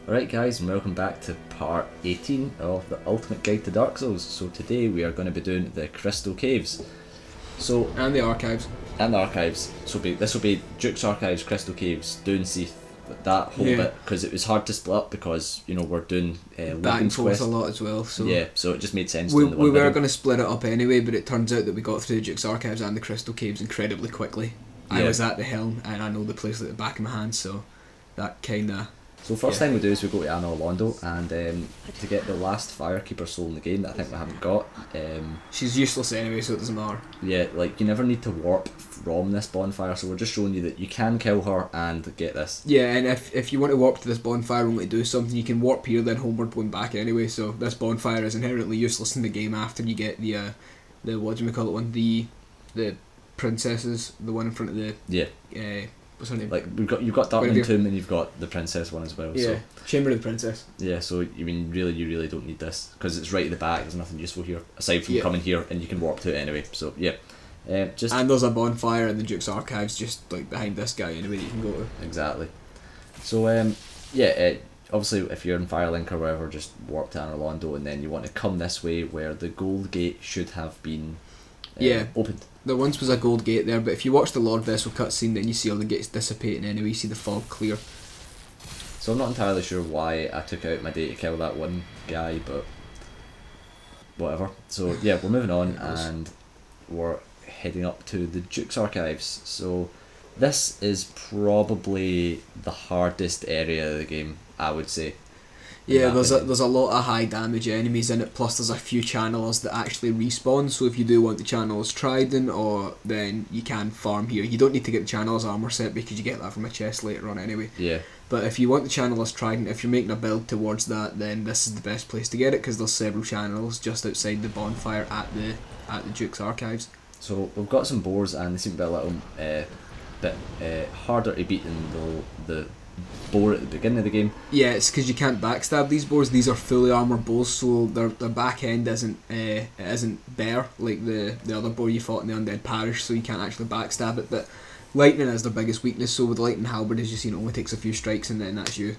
Alright guys, and welcome back to part 18 of the Ultimate Guide to Dark Souls. So today we are going to be doing the Crystal Caves. So and the archives. And the archives. So this will be Duke's Archives, Crystal Caves, Dune Seath, that whole bit, because it was hard to split up because, you know, we're doing back and forth a lot as well. So yeah, so it just made sense. We were going to split it up anyway, but it turns out that we got through the Duke's Archives and the Crystal Caves incredibly quickly. I was at the helm and I know the place like the back of my hand, so that kind of... So first thing we do is we go to Anor Londo, and to get the last Firekeeper soul in the game that I think we haven't got. She's useless anyway, so it doesn't matter. Yeah, like you never need to warp from this bonfire, so we're just showing you that you can kill her and get this. Yeah, and if you want to warp to this bonfire and want to do something, you can warp here, then homeward going back anyway, so this bonfire is inherently useless in the game after you get the what do we call it one? The princesses, the one in front of the... Yeah. What's her name? Like you've got Darkling Tomb and you've got the princess one as well. Yeah, so. Chamber of the Princess. Yeah, so you really don't need this because it's right at the back. There's nothing useful here aside from coming here, and you can warp to it anyway. So yeah, just and there's a bonfire in the Duke's Archives just like behind this guy anyway that you can go to. Exactly. So obviously if you're in Firelink or wherever, just warp to Anor Londo, and then you want to come this way where the gold gate should have been opened. There once was a gold gate there, but if you watch the Lord Vessel cutscene, then you see all the gates dissipating anyway. You see the fog clear. So I'm not entirely sure why I took out my day to kill that one guy, but whatever. So yeah, we're moving on and we're heading up to the Duke's Archives. So this is probably the hardest area of the game, I would say. Yeah, there's a lot of high damage enemies in it, plus there's a few channelers that actually respawn, so if you do want the channelers Trident, then you can farm here. You don't need to get the channelers armor set because you get that from a chest later on anyway. Yeah. But if you want the channelers Trident, if you're making a build towards that, then this is the best place to get it because there's several channels just outside the bonfire at the Duke's Archives. So we've got some boars and they seem to be a little bit harder to beat than the boar at the beginning of the game. Yeah, it's because you can't backstab these boars. These are fully armoured boars, so their back end isn't bare like the other boar you fought in the Undead Parish, so you can't actually backstab it. But lightning is their biggest weakness, so with lightning halberd, as you see, it only takes a few strikes and then that's you.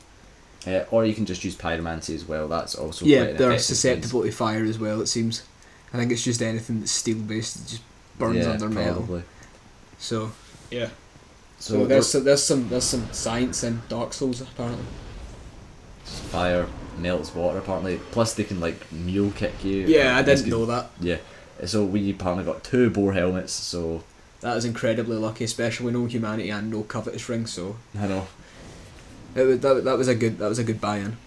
Or you can just use pyromancy as well. That's also they're susceptible to fire as well. It seems. I think it's just anything that's steel based that just burns under metal. So yeah. So there's some science in Dark Souls apparently. Fire melts water apparently. Plus they can like mule kick you. Yeah, I didn't know that. Yeah. So we apparently got 2 boar helmets. So that is incredibly lucky, especially with no humanity and no covetous ring. So I know. That was a good buy-in.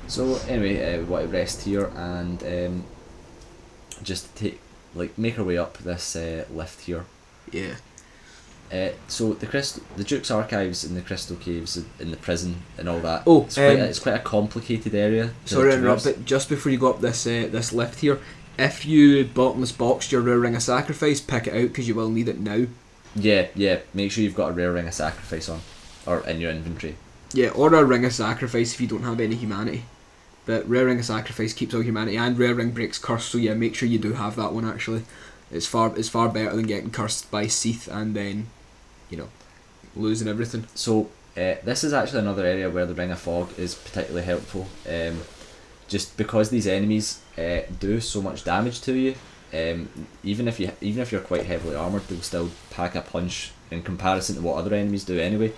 So anyway, we want to rest here and just make our way up this lift here. Yeah. So the Duke's Archives and the Crystal Caves in the prison and all that. Oh, it's quite a complicated area. Sorry to interrupt, but just before you go up this lift here, if you bottomless boxed your rare ring of sacrifice, pick it out because you will need it now. Yeah. Make sure you've got a rare ring of sacrifice on, or in your inventory. Yeah, or a ring of sacrifice if you don't have any humanity. But rare ring of sacrifice keeps all humanity, and rare ring breaks curse. So yeah, make sure you do have that one. Actually, it's far better than getting cursed by seath and then, you know, losing everything. So this is actually another area where the Ring of Fog is particularly helpful. Just because these enemies do so much damage to you, even if you're quite heavily armoured, they'll still pack a punch in comparison to what other enemies do anyway.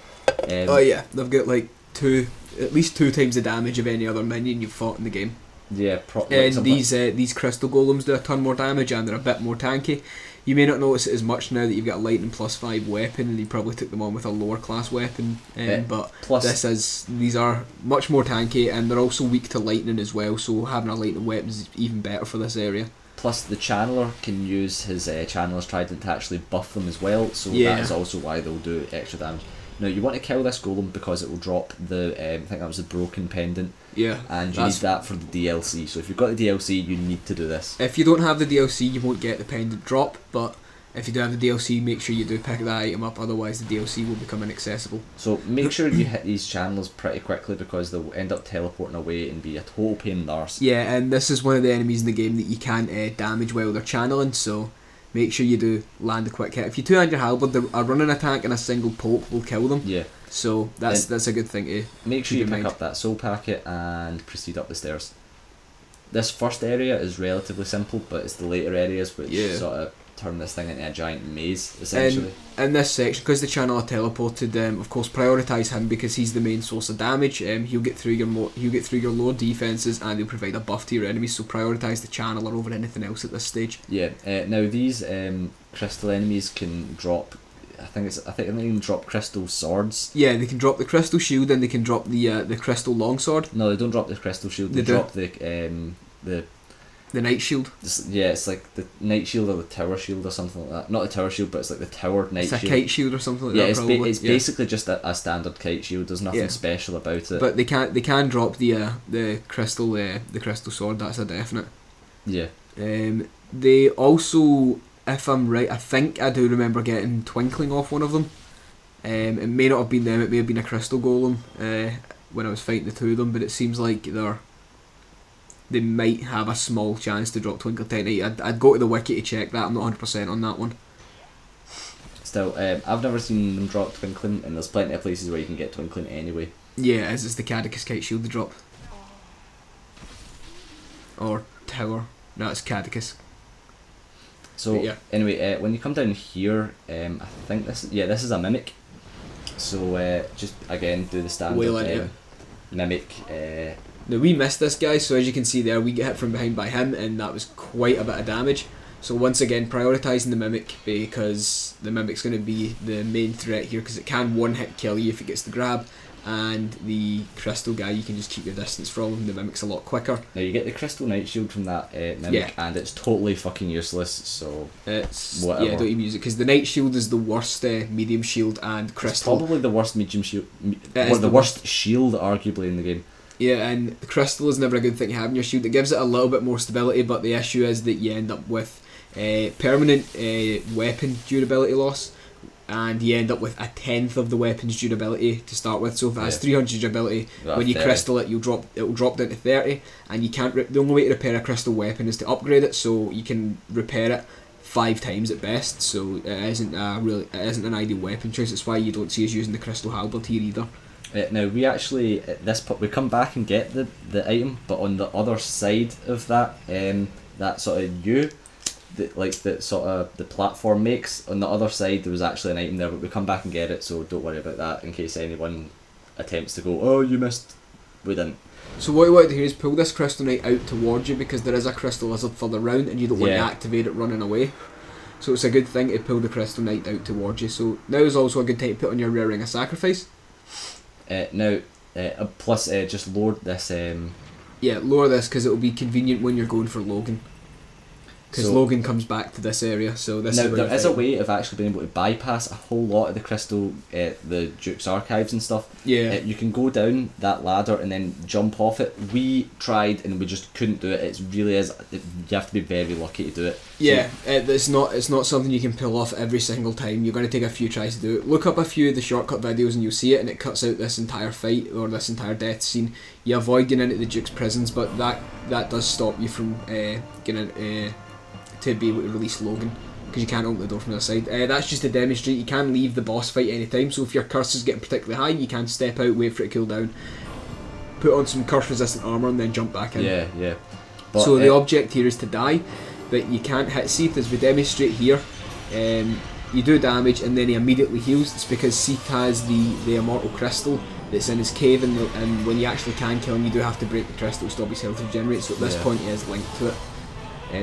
Oh yeah, they've got like at least 2 times the damage of any other minion you've fought in the game. Yeah, and these crystal golems do a ton more damage and they're a bit more tanky. You may not notice it as much now that you've got a lightning +5 weapon and you probably took them on with a lower class weapon, but these are much more tanky and they're also weak to lightning as well, so having a lightning weapon is even better for this area. Plus the channeler can use his channeler's trident to actually buff them as well, so that is also why they'll do extra damage. Now you want to kill this golem because it will drop the I think that was the broken pendant. Yeah. And you need that for the DLC. So if you've got the DLC, you need to do this. If you don't have the DLC, you won't get the pendant drop, but if you do have the DLC, make sure you do pick that item up, otherwise the DLC will become inaccessible. So make sure you hit these channels pretty quickly because they'll end up teleporting away and be a total pain in the arse. Yeah, and this is one of the enemies in the game that you can't damage while they're channeling, so make sure you do land a quick hit. If you two-hand your halberd, a running attack and a single poke will kill them. Yeah. So that's a good thing to make sure you pick mind. up that soul packet and proceed up the stairs. This first area is relatively simple, but it's the later areas which sort of turn this thing into a giant maze, essentially. In this section, because the channel are teleported, of course, prioritise him because he's the main source of damage. He'll get through your lower defences and he'll provide a buff to your enemies. So prioritise the channeler over anything else at this stage. Yeah. Now these crystal enemies can drop. I think they can drop crystal swords. Yeah, they can drop the crystal shield and they can drop the crystal longsword. No, they don't drop the crystal shield. They drop the night shield. Yeah, it's like the night shield or the tower shield or something like that. Not the tower shield, but it's like the tower night shield. It's a kite shield or something like that. It's basically just a standard kite shield. There's nothing special about it. But they can drop the crystal sword. That's a definite. Yeah. They also, if I'm right, I think I do remember getting twinkling off one of them. It may not have been them. It may have been a crystal golem when I was fighting the two of them. But it seems like they might have a small chance to drop twinkle titanite. I'd go to the wiki to check that. I'm not 100% on that one. Still, I've never seen them drop twinkling, and there's plenty of places where you can get twinkling anyway. Yeah, it's the Cadicus kite shield to drop. Or tower. No, it's Cadicus. So anyway, when you come down here, I think this is a mimic. So just again do the standard mimic. Now we missed this guy, so as you can see there, we get hit from behind by him, and that was quite a bit of damage. So once again, prioritising the mimic because the mimic's going to be the main threat here because it can one-hit kill you if it gets the grab, and the crystal guy you can just keep your distance from. The mimic's a lot quicker. Now you get the crystal night shield from that mimic, and it's totally fucking useless. So it's whatever. Yeah, don't even use it because the night shield is the worst medium shield, and crystal. It's probably the worst medium shield, or the worst shield arguably in the game. Yeah, and the crystal is never a good thing to have in your shield. It gives it a little bit more stability, but the issue is that you end up with permanent weapon durability loss, and you end up with 1/10 of the weapon's durability to start with. So if it has 300 durability, when you 30. Crystal it, it'll drop down to 30, and you can't. The only way to repair a crystal weapon is to upgrade it, so you can repair it 5 times at best. So it isn't an ideal weapon choice. That's why you don't see us using the crystal halberd here either. Now we actually at this point we come back and get the item, but on the other side of that that sort of the platform makes, on the other side there was actually an item there, but we come back and get it, so don't worry about that in case anyone attempts to go, oh you missed. We didn't. So what you want to do is pull this crystal knight out towards you because there is a crystal lizard further round and you don't want to activate it running away. So it's a good thing to pull the crystal knight out towards you. So now is also a good time to put on your rare ring of sacrifice. Plus just lower this. Lower this because it will be convenient when you're going for Logan. Because Logan comes back to this area, so this is there is a way of actually being able to bypass a whole lot of the crystal, the Duke's archives and stuff. Yeah. You can go down that ladder and then jump off it. We tried and we just couldn't do it. It really is. You have to be very lucky to do it. Yeah, it's not something you can pull off every single time. You're going to take a few tries to do it. Look up a few of the shortcut videos and you'll see it, and it cuts out this entire fight or this entire death scene. You avoid getting into the Duke's prisons, but that does stop you from getting to be able to release Logan because you can't open the door from the other side. That's just to demonstrate you can leave the boss fight anytime, so if your curse is getting particularly high you can step out, wait for it to cool down, put on some curse resistant armour and then jump back in. Yeah. But, so the object here is to die, but you can't hit Seath as we demonstrate here. You do damage and then he immediately heals. It's because Seath has the immortal crystal that's in his cave, and when you actually can kill him you do have to break the crystal to stop his health regenerate, so at this point he is linked to it.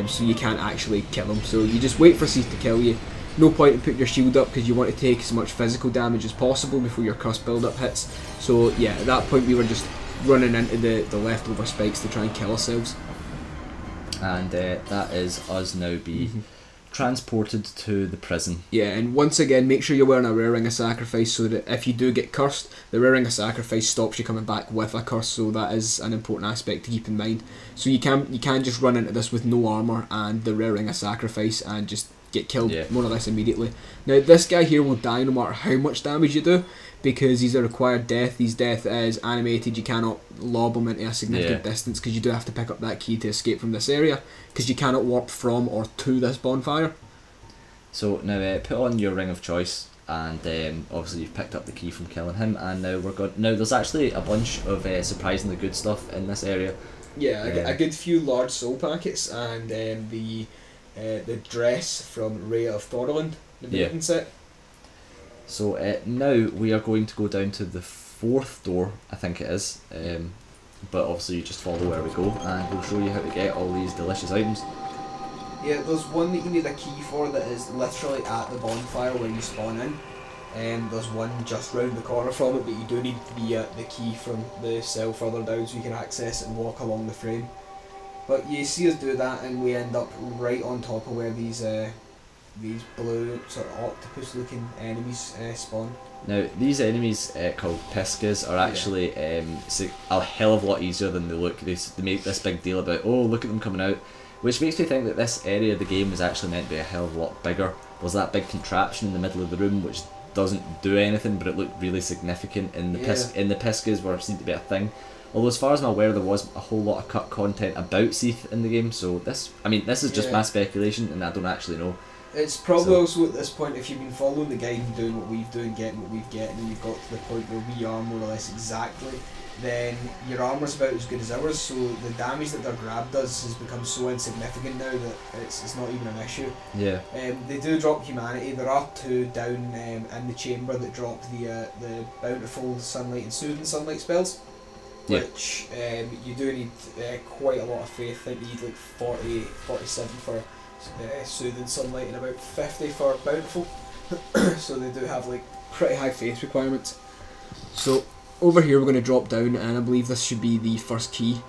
So you can't actually kill him, so you just wait for Seath to kill you. No point in putting your shield up because you want to take as much physical damage as possible before your curse build up hits. So yeah, at that point we were just running into the leftover spikes to try and kill ourselves. And that is us now being transported to the prison. Yeah, and once again make sure you're wearing a rare ring of sacrifice so that if you do get cursed, the rare ring of sacrifice stops you coming back with a curse, so that is an important aspect to keep in mind. So you can just run into this with no armour and the rare ring of sacrifice and just get killed more or less immediately. Now this guy here will die no matter how much damage you do because he's a required death. His death is animated, you cannot lob him into a significant distance because you do have to pick up that key to escape from this area because you cannot warp from or to this bonfire. So now put on your ring of choice, and obviously you've picked up the key from killing him, and now we're good. Now there's actually a bunch of surprisingly good stuff in this area. Yeah, a good few large soul packets, and the dress from Rhea of Thorland, the maiden set. So now we are going to go down to the 4th door, I think it is, but obviously you just follow where we go, and we'll show you how to get all these delicious items. Yeah, there's one that you need a key for that is literally at the bonfire where you spawn in. There's one just round the corner from it, but you do need the key from the cell further down so you can access it and walk along the frame. But you see us do that, and we end up right on top of where these blue sort of octopus looking enemies spawn. Now these enemies called Piskas are actually a hell of a lot easier than they look. They make this big deal about, oh, look at them coming out, which makes me think that this area of the game was actually meant to be a hell of a lot bigger. There's that big contraption in the middle of the room which doesn't do anything, but it looked really significant in the Piskas where it seemed to be a thing. Although as far as I'm aware, there was a whole lot of cut content about Seath in the game, so this is just my speculation, and I don't actually know. It's probably also at this point, if you've been following the guide and doing what we've done, getting what we've getting, and you've got to the point where we are more or less exactly, then your armour's about as good as ours, so the damage that their grab does has become so insignificant now that it's not even an issue. Yeah. They do drop humanity. There are 2 down in the chamber that drop the bountiful sunlight and soothing sunlight spells, which you do need quite a lot of faith. I think you need like 47 for soothing sunlight and about 50 for bountiful. So they do have like pretty high faith requirements. So over here we're going to drop down, and I believe this should be the first key,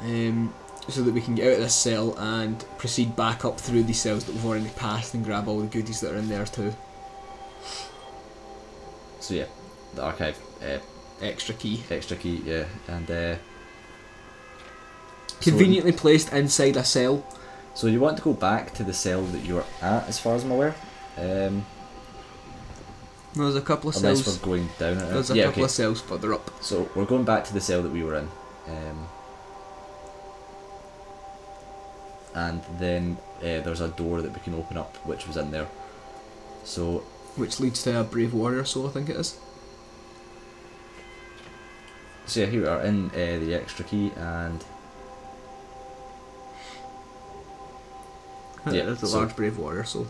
so that we can get out of this cell and proceed back up through these cells that we've already passed and grab all the goodies that are in there too. So yeah, the archive extra key, yeah, and conveniently placed inside a cell. So you want to go back to the cell that you're at, as far as I'm aware. There's a couple of cells. Unless we're going down. There's a couple of cells further up. So we're going back to the cell that we were in, and then there's a door that we can open up, which was in there. So which leads to a brave warrior soul, I think it is. So yeah, here we are in the extra key, and there's the large brave warrior soul.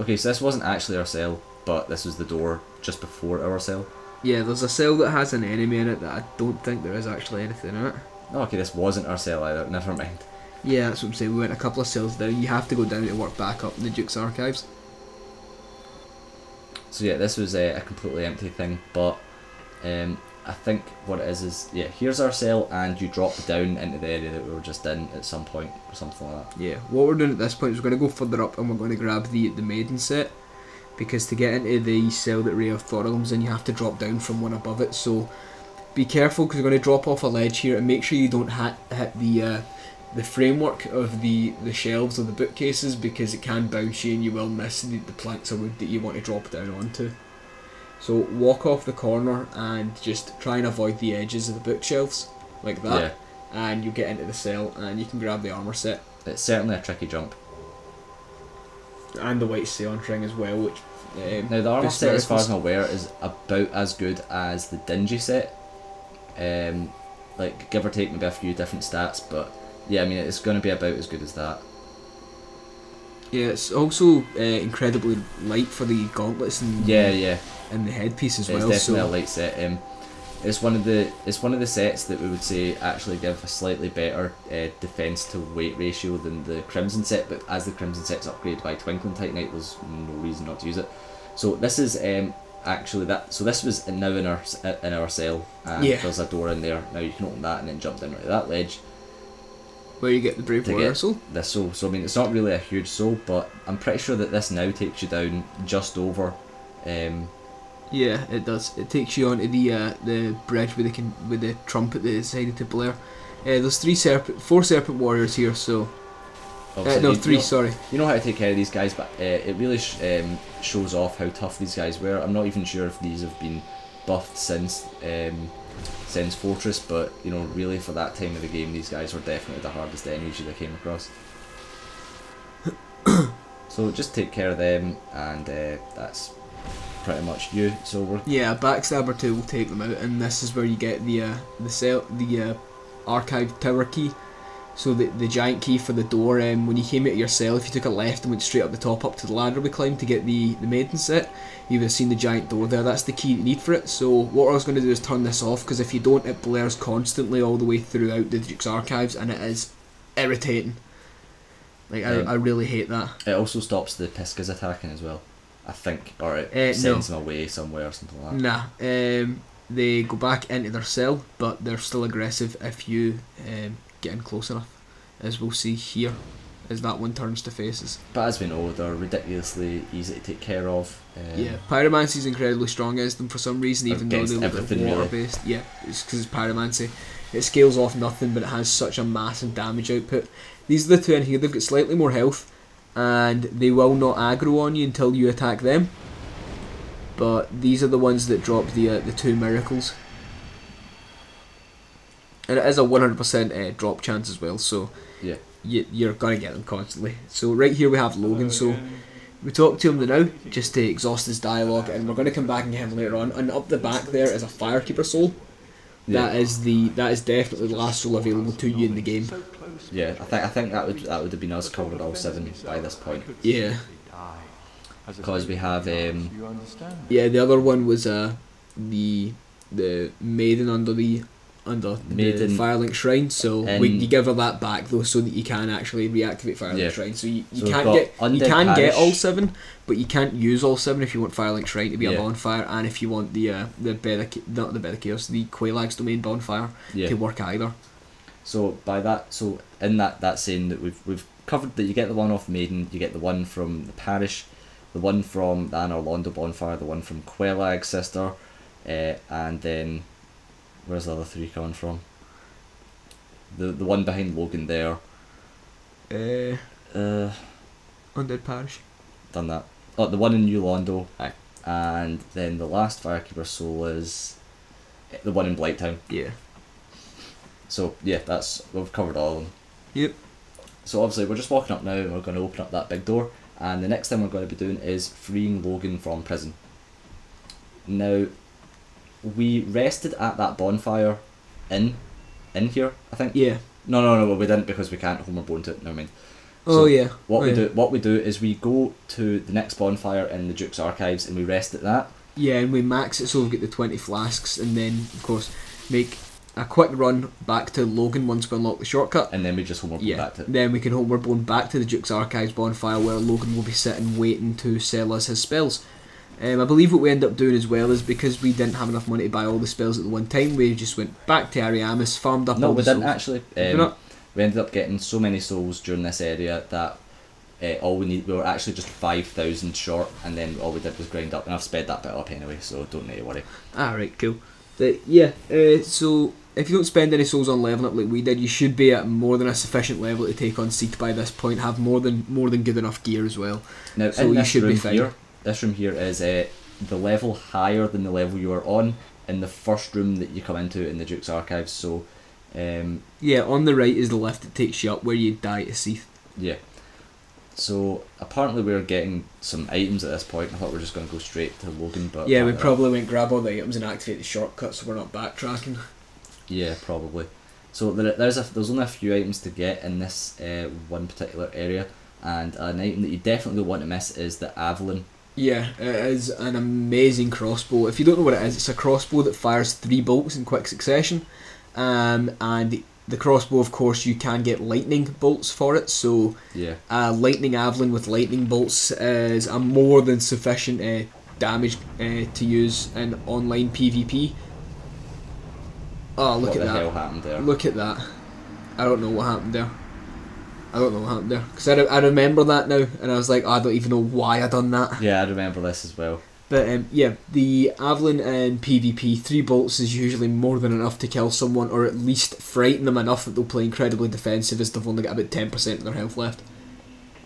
Okay, so this wasn't actually our cell, but this was the door just before our cell. Yeah, there's a cell that has an enemy in it that I don't think there is actually anything in it. Oh, okay, this wasn't our cell either, never mind. Yeah, that's what I'm saying, we went a couple of cells down. You have to go down to work back up in the Duke's archives. So yeah, this was a completely empty thing, but I think what it is yeah, here's our cell, and you drop down into the area that we were just in at some point, or something like that. Yeah, what we're doing at this point is we're going to go further up, and we're going to grab the maiden set, because to get into the cell that Rhea of Thorland's in, you have to drop down from one above it, so be careful, because we're going to drop off a ledge here, and make sure you don't hit the framework of the shelves or the bookcases, because it can bounce you and you will miss the planks of wood that you want to drop down onto. So walk off the corner and just try and avoid the edges of the bookshelves, like that, and you'll get into the cell and you can grab the armour set. It's certainly a tricky jump. And the white seance ring as well, which... now the armour set, as far as I'm aware, is about as good as the dingy set. Like, give or take maybe a few different stats, but yeah, I mean, it's going to be about as good as that. Yeah, it's also incredibly light for the gauntlets and and the headpiece as well. It's definitely a light set. It's one of the sets that we would say actually give a slightly better defense to weight ratio than the Crimson set, but as the Crimson set's upgraded by Twinkling Titanite, there's no reason not to use it. So this is actually that. So this was now in our cell, and there's a door in there. Now you can open that and then jump down right to that ledge, where you get the brave warrior soul. This soul. So I mean, it's not really a huge soul, but I'm pretty sure that this now takes you down just over. Yeah, it does. It takes you onto the bridge with the trumpet that is decided to blare. There's four serpent warriors here, so no, three. Sorry. You know how to take care of these guys, but it really shows off how tough these guys were. I'm not even sure if these have been buffed since Fortress, but you know, really for that time of the game, these guys were definitely the hardest enemies you came across. So just take care of them, and that's pretty much you. So we're a backstabber 2 will take them out, and this is where you get the archive tower key. So the giant key for the door. When you came out of your cell, if you took a left and went straight up the top up to the ladder we climbed to get the maiden set, you would have seen the giant door there. That's the key you need for it. So what I was going to do is turn this off, because if you don't, it blares constantly all the way throughout the Duke's archives, and it is irritating. Like I really hate that. It also stops the Piskas attacking as well, I think, or it sends them away somewhere or something like that. Nah, they go back into their cell, but they're still aggressive if you get in close enough, as we'll see here, as that one turns to faces. But as we know, they're ridiculously easy to take care of. Yeah, Pyromancy is incredibly strong against them for some reason, even though they look water based. Really. Yeah, it's because it's Pyromancy. It scales off nothing, but it has such a massive damage output. These are the two in here. They've got slightly more health, and they will not aggro on you until you attack them. But these are the ones that drop the 2 miracles. And it is a 100% drop chance as well, so yeah, you're going to get them constantly. So right here we have Logan, so we talk to him now just to exhaust his dialogue, and we're going to come back and get him later on. And up the back there is a Firekeeper soul. Yeah. That is definitely the last soul available to you in the game. Yeah, I think that would have been us covered all 7 by this point. Yeah. Because we have yeah, the other one was the maiden under the Firelink Shrine, so you give her that back though, so that you can actually reactivate Firelink Shrine. So you can get all 7, but you can't use all 7 if you want Firelink Shrine to be a bonfire, and if you want the Bed of Chaos, the Quelaag's Domain bonfire to work either. So by that, so in that's saying that we've covered that you get the one off Maiden, you get the one from the parish, the one from the Anor Londo bonfire, the one from Quelaag's sister, and then where's the other 3 coming from? The one behind Logan there. Undead Parish. Done that. Oh, the one in New Londo. Aye. And then the last Firekeeper soul is the one in Blighttown. Yeah. So yeah, we've covered all of them. Yep. So obviously we're just walking up now, and we're going to open up that big door, and the next thing we're going to be doing is freeing Logan from prison. Now, we rested at that bonfire in here, I think. Yeah. No, we didn't, because we can't Homer Bone to it. Never mind. Oh yeah. What we do is we go to the next bonfire in the Duke's archives, and we rest at that. Yeah, and we max it so we get the 20 flasks, and then of course make a quick run back to Logan once we unlock the shortcut. And then we just Homer Bone back to it. Then we can Homer Bone back to the Duke's archives bonfire, where Logan will be sitting waiting to sell us his spells. I believe what we end up doing as well is, because we didn't have enough money to buy all the spells at the one time, we just went back to Ariamis, farmed up all the souls. No, we didn't actually. We ended up getting so many souls during this area that we were actually just 5,000 short, and then all we did was grind up, and I've sped that bit up anyway, so don't need to worry. Alright, cool. So if you don't spend any souls on leveling up like we did, you should be at more than a sufficient level to take on seath by this point, have more than good enough gear as well. Now, so you should be fine. This room here is the level higher than the level you are on in the first room that you come into in the Duke's archives. So, yeah, on the right is the lift that takes you up where you die to seath. Yeah. So apparently we're getting some items at this point. I thought we were just going to go straight to Logan, but yeah, we probably went grab all the items and activate the shortcut, so we're not backtracking. Yeah, probably. So there's only a few items to get in this one particular area, and an item that you definitely want to miss is the Avalon. Yeah, it is an amazing crossbow. If you don't know what it is, it's a crossbow that fires 3 bolts in quick succession, and the crossbow, of course, you can get lightning bolts for it, so yeah, lightning Avalon with lightning bolts is a more than sufficient damage to use in online PvP. Oh, look at that. What the hell happened there? Look at that. I don't know what happened there. Because I remember that now, and I was like, I don't even know why I done that. Yeah, I remember this as well. But yeah, the Avalon in PvP, 3 bolts is usually more than enough to kill someone, or at least frighten them enough that they'll play incredibly defensive, as they've only got about 10% of their health left.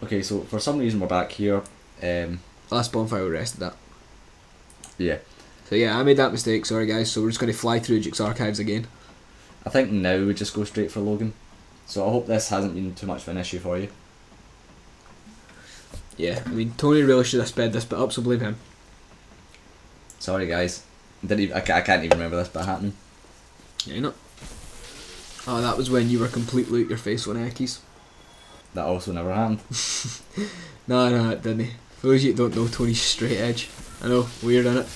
Okay, so for some reason we're back here. Last bonfire we rested at. Yeah. So yeah, I made that mistake, sorry guys, so we're just going to fly through Duke's archives again. I think now we just go straight for Logan. So I hope this hasn't been too much of an issue for you. Yeah, I mean, Tony really should have sped this bit up, so blame him. Sorry guys, I can't even remember this bit happening. Yeah, you know. Oh, that was when you were completely out your face on Eckies. That also never happened. No, it didn't. For those of you that don't know, Tony's straight edge. I know, weird innit?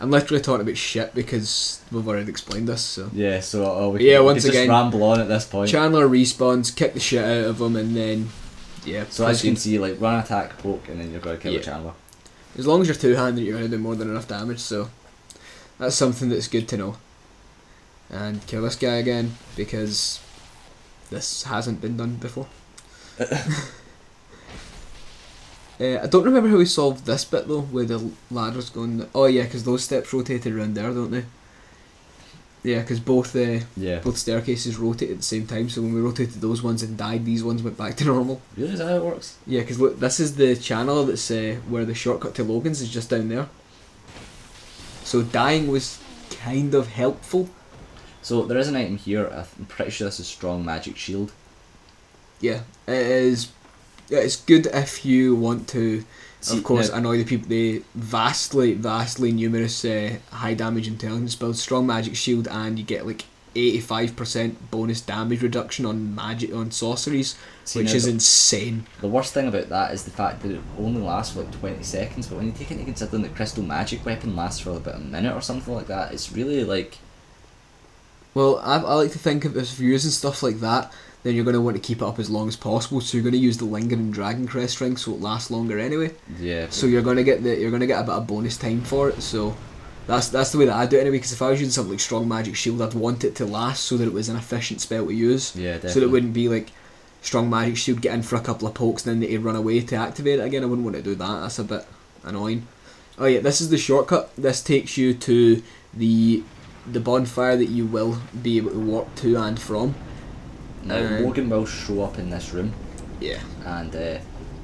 I'm literally talking about shit because we've already explained this, so... Yeah, so we once can again, just ramble on at this point. Chandler respawns, kick the shit out of him, and then... Yeah, so as you can see, like, run, attack, poke, and then you're going to kill the Chandler. As long as you're two-handed, you're going to do more than enough damage, so... That's something that's good to know. And kill this guy again, because... This hasn't been done before. I don't remember how we solved this bit though, where the ladder's going... Oh yeah, because those steps rotated around there, don't they? Yeah, because both staircases rotate at the same time, so when we rotated those ones and died, these ones went back to normal. Really? Is that how it works? Yeah, because look, this is the channel that's where the shortcut to Logan's is just down there. So dying was kind of helpful. So there is an item here, I'm pretty sure this is strong magic shield. Yeah, it is. Yeah, it's good if you want to, of course, annoy the people. The vastly numerous high damage intelligence builds, strong magic shield, and you get like 85% bonus damage reduction on sorceries, which is insane. The worst thing about that is the fact that it only lasts for like 20 seconds, but when you take into considering that crystal magic weapon lasts for about a minute or something like that, it's really like... Well, I like to think of if you're using stuff like that, then you're going to want to keep it up as long as possible. So you're going to use the lingering dragon crest ring, so it lasts longer anyway. Yeah. So you're going to get a bit of bonus time for it. So that's the way that I do it anyway. Because if I was using something like strong magic shield, I'd want it to last so that it was an efficient spell to use. Yeah, definitely. So that it wouldn't be like strong magic shield, get in for a couple of pokes, then they run away to activate it again. I wouldn't want to do that. That's a bit annoying. Oh yeah, this is the shortcut. This takes you to the bonfire that you will be able to walk to and from. Now, Logan will show up in this room. Yeah. And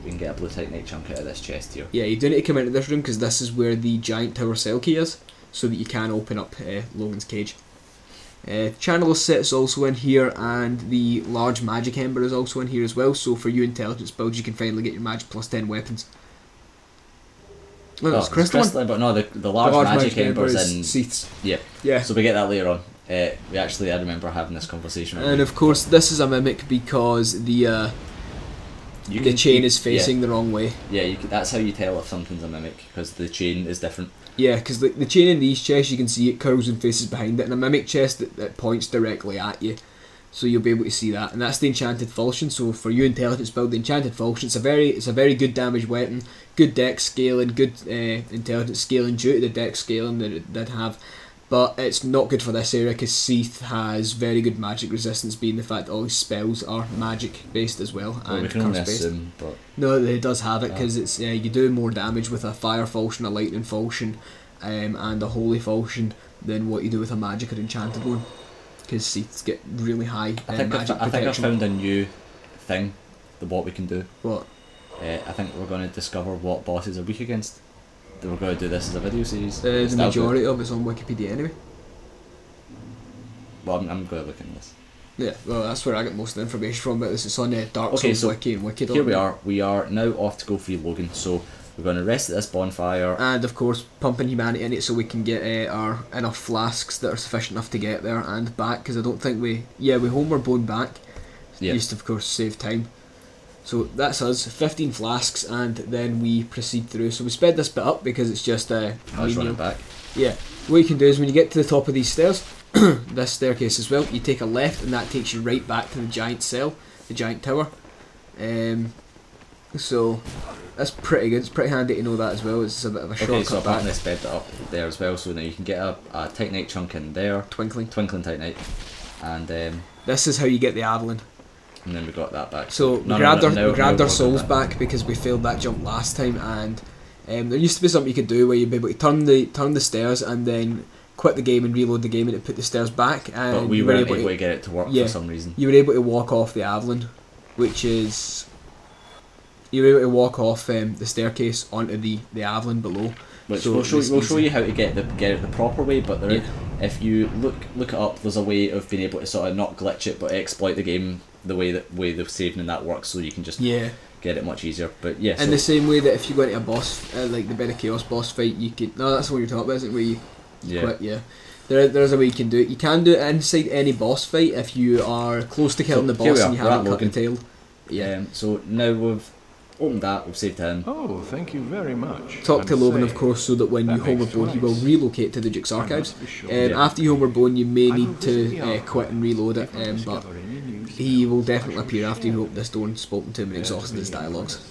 we can get a blue titanite chunk out of this chest here. Yeah, you do need to come into this room because this is where the giant tower cell key is, so that you can open up Logan's cage. Channel set is also in here, and the large magic ember is also in here as well, so for you intelligence builds you can finally get your magic plus 10 weapons. Oh, it's crystalline, but no, the large magic embers in seaths. Yeah. So we get that later on. I remember having this conversation. And of course, this is a mimic because the chain is facing the wrong way. Yeah, that's how you tell if something's a mimic, because the chain is different. Yeah, because the chain in these chests, you can see it curls and faces behind it, and a mimic chest that points directly at you. So you'll be able to see that, and that's the enchanted falchion. So for you intelligence build, the enchanted falchion, it's a very good damage weapon, good dex scaling, good intelligence scaling due to the dex scaling that it did have. But it's not good for this area because Seath has very good magic resistance, being the fact that all his spells are magic based as well. Well, we can only assume, but no, it does have it because it's you do more damage with a fire falchion, a lightning falchion, and a holy falchion than what you do with a magic or enchanted one. Because Seaths get really high magic protection. I think I found a new thing, what we can do. What? I think we're going to discover what bosses are weak against. We're going to do this as a video series. The majority of it's on Wikipedia anyway. Well, I'm going to look in this. Yeah, well, that's where I get most of the information from. But this is on Dark Souls Wiki and Wiki. Here we are. We are now off to go free Logan. So we're going to rest at this bonfire, and of course pumping humanity in it so we can get our enough flasks that are sufficient enough to get there and back. Because I don't think we home our bone back. Just of course save time. So that's us, 15 flasks, and then we proceed through. So we sped this bit up because it's just running back. Yeah. What you can do is when you get to the top of these stairs, this staircase as well, you take a left and that takes you right back to the giant cell, the giant tower. So that's pretty good. It's pretty handy to know that as well. It's a bit of a shortcut. Okay, so apparently I sped that up there as well. So now you can get a titanite chunk in there. Twinkling titanite. And this is how you get the Avalon. And then we got that back. So we grabbed our souls back because we failed that jump last time, and there used to be something you could do where you'd be able to turn the stairs and then quit the game and reload the game and it put the stairs back. And but we weren't able to get it to work for some reason. You were able to walk off the Avalon, which is you were able to walk off the staircase onto the Avalon below. Which we'll show you how to get it the proper way, but if you look it up, there's a way of being able to sort of not glitch it but exploit the game the way the saving in that works, so you can just yeah. get it much easier. But yeah, in the same way that if you go into a boss, like the Bed of Chaos boss fight, you can. No, that's the one you're talking about, isn't it? Where you quit, yeah. There's a way you can do it. You can do it inside any boss fight if you are close to killing the boss and you haven't cut the tail. Yeah. So now we've opened that, we've saved him. Oh, thank you very much. Talk to Logan, of course, so that when you homeward bone, he will relocate to the Duke's Archives. After you homeward bone, you may need to quit and reload it, but he will definitely appear after you open this door and spoken to him and exhausted his dialogues.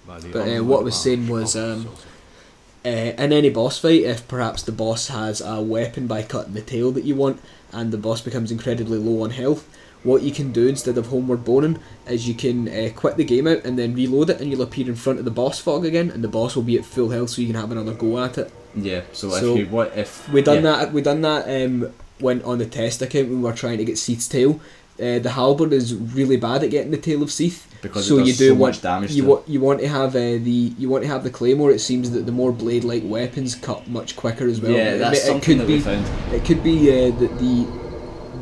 But what I was saying was, in any boss fight, if perhaps the boss has a weapon by cutting the tail that you want, and the boss becomes incredibly low on health, what you can do instead of homeward boning is you can quit the game out and then reload it, and you'll appear in front of the boss fog again, and the boss will be at full health, so you can have another go at it. Yeah. So if we done that when on the test account when we were trying to get Seath's tail. The halberd is really bad at getting the tail of Seath, because so it does you do so want much damage. You want to have the claymore. It seems that the more blade-like weapons cut much quicker as well. Yeah, that's something that we found. It could be that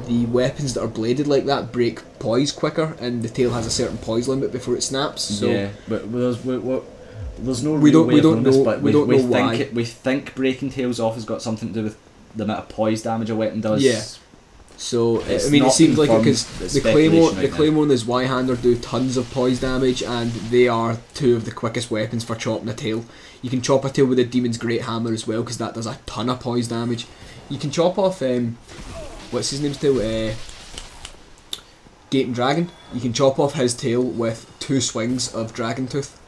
the weapons that are bladed like that break poise quicker, and the tail has a certain poise limit before it snaps. So yeah, but there's no real way of knowing this, but we don't know why. We think breaking tails off has got something to do with the amount of poise damage a weapon does. Yeah. So it seems like it because the claymore and the Zweihander do tons of poise damage, and they are two of the quickest weapons for chopping a tail. You can chop a tail with a Demon's Great Hammer as well, because that does a ton of poise damage. You can chop off what's his name's tail? Gate and Dragon. You can chop off his tail with 2 swings of Dragon Tooth.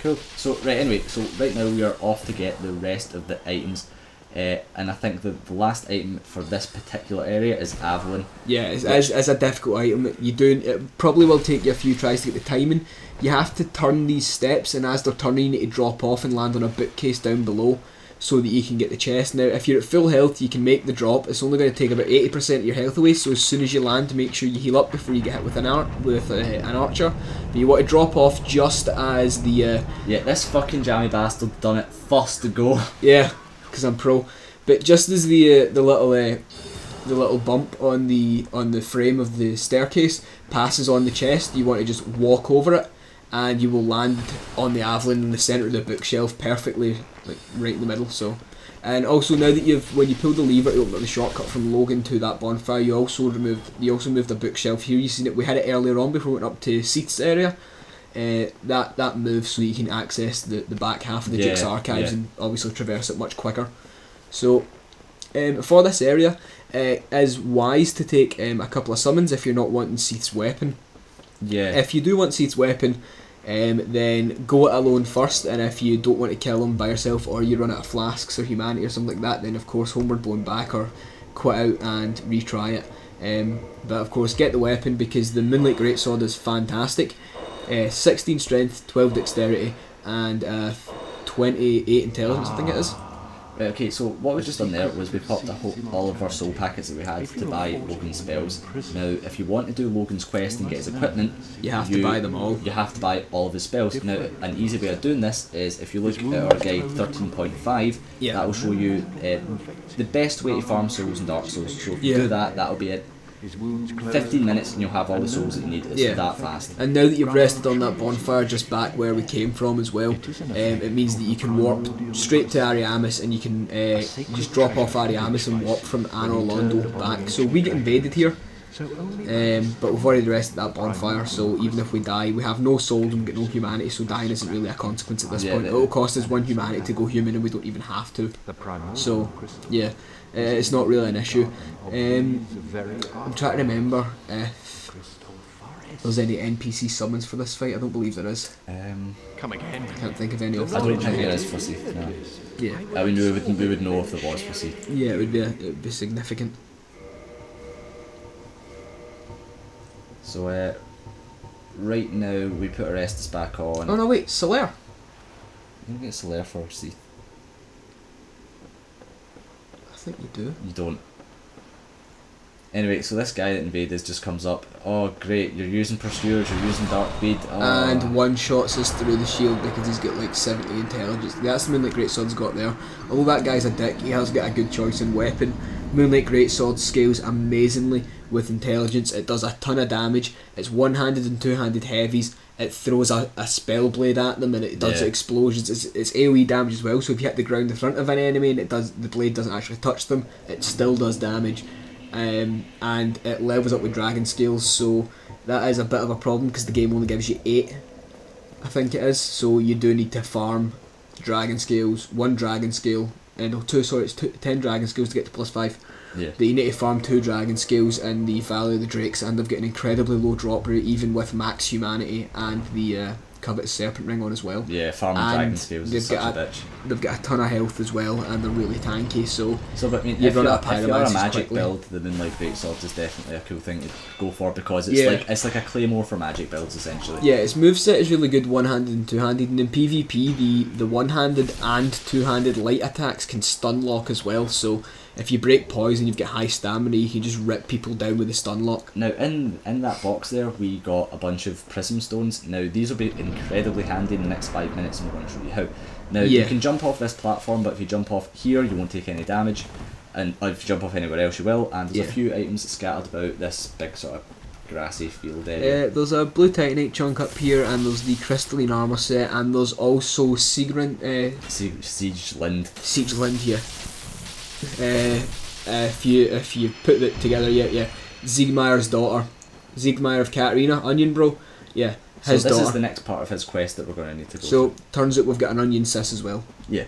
Cool. So right now we are off to get the rest of the items. And I think the last item for this particular area is Avalon. Yeah, it's a difficult item. It probably will take you a few tries to get the timing. You have to turn these steps, and as they're turning, you need to drop off and land on a bookcase down below, so that you can get the chest. Now, if you're at full health, you can make the drop. It's only going to take about 80% of your health away, so as soon as you land, make sure you heal up before you get hit with an archer. But you want to drop off just as the yeah, this fucking jammy bastard done it first to go. Yeah. Because I'm pro, but just as the little bump on the frame of the staircase passes on the chest, you want to just walk over it, and you will land on the Avalon in the centre of the bookshelf perfectly, like right in the middle. So, and also now that when you pull the lever to open up the shortcut from Logan to that bonfire, you also moved the bookshelf here. You seen it? We had it earlier on before we went up to Seath's area. That moves so you can access the back half of the Duke's Archives and obviously traverse it much quicker. So for this area, it is wise to take a couple of summons if you're not wanting Seath's weapon. Yeah. If you do want Seath's weapon, then go it alone first, and if you don't want to kill him by yourself, or you run out of flasks or humanity or something like that, then of course homeward bone back or quit out and retry it. But of course get the weapon, because the Moonlight Greatsword is fantastic. 16 strength, 12 dexterity, and 28 intelligence, I think it is. Right, okay, so what we've just done there was we popped all of our soul packets that we had to buy Logan's spells. Now, if you want to do Logan's quest and get his equipment, you have to buy them all. You have to buy all of his spells. Now, an easy way of doing this is if you look at our guide 13.5, that will show you the best way to farm souls in Dark Souls. So if you do that, that'll be it. 15 minutes and you'll have all the souls that you need. It's that fast. And now that you've rested on that bonfire just back where we came from as well, it means that you can warp straight to Ariamis, and you can just drop off Ariamis and warp from Anor Londo back. So we get invaded here, but we've already rested that bonfire, so even if we die, we have no souls and we get no humanity, so dying isn't really a consequence at this point. It will cost us 1 humanity to go human, and we don't even have to. So yeah, it's not really an issue. I'm trying to remember if there's any NPC summons for this fight. I don't believe there is. Come again. I can't think of any off the I top don't of my think there head. is for Seath, no. Yeah. I mean, we would know if there was for Seath. Yeah, it would be significant. So right now we put Orestes back on. Oh no, wait, Solaire. You don't get Solaire for Seath. I think you do. You don't. Anyway, so this guy that invaded just comes up. Oh great, you're using Pursuers, you're using Dark Bead. Oh. And one-shots us through the shield because he's got like 70 intelligence. That's the Moonlight Greatsword's got there. Although that guy's a dick, he has got a good choice in weapon. Moonlight Greatsword scales amazingly with intelligence. It does a ton of damage. It's one-handed and two-handed heavies. It throws a spell blade at them and it does explosions. It's AoE damage as well, so if you hit the ground in front of an enemy and the blade doesn't actually touch them, it still does damage. And it levels up with dragon scales, so that is a bit of a problem because the game only gives you 8, I think it is, so you do need to farm dragon scales, 1 dragon scale, no, 2, sorry, it's 10 dragon scales to get to +5. Yeah. But you need to farm 2 dragon scales in the Valley of the Drakes, and they've got an incredibly low drop rate even with max humanity and the covetous serpent ring on as well. Yeah, farming and dragon scales is such a bitch. They've got a ton of health as well, and they're really tanky, so but I mean, if you're a magic build, the Moonlight Greatsword is definitely a cool thing to go for because it's like a claymore for magic builds essentially. Yeah, its moveset is really good one-handed and two-handed, and in PvP the one-handed and two-handed light attacks can stun lock as well, so if you break poison, you've got high stamina, you can just rip people down with a stun lock. Now, in that box there, we got a bunch of prism stones. Now, these will be incredibly handy in the next 5 minutes, and we're going to show you how. Now, you can jump off this platform, but if you jump off here, you won't take any damage, and if you jump off anywhere else, you will, and there's a few items scattered about this big sort of grassy field area. There's a blue titanite chunk up here, and there's the crystalline armour set, and there's also Siege Lind here. If you put it together, Siegmeyer's daughter, Siegmeyer of Katarina, Onion Bro, his so this daughter. is the next part of his quest that we're going to need to go So through. turns out we've got an onion sis as well. Yeah.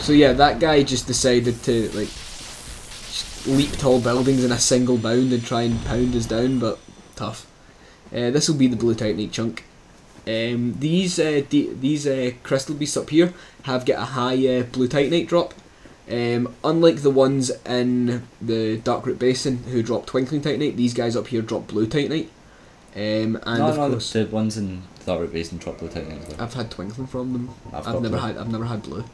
So yeah, that guy just decided to just leap tall buildings in a single bound and try and pound us down, but tough. This will be the blue titanite chunk. These crystal beasts up here have got a high blue titanite drop. Unlike the ones in the Darkroot Basin who drop twinkling titanite, these guys up here drop blue titanite. And of course, the ones in Darkroot Basin drop blue titanite as well. I've had twinkling from them. I've never had blue.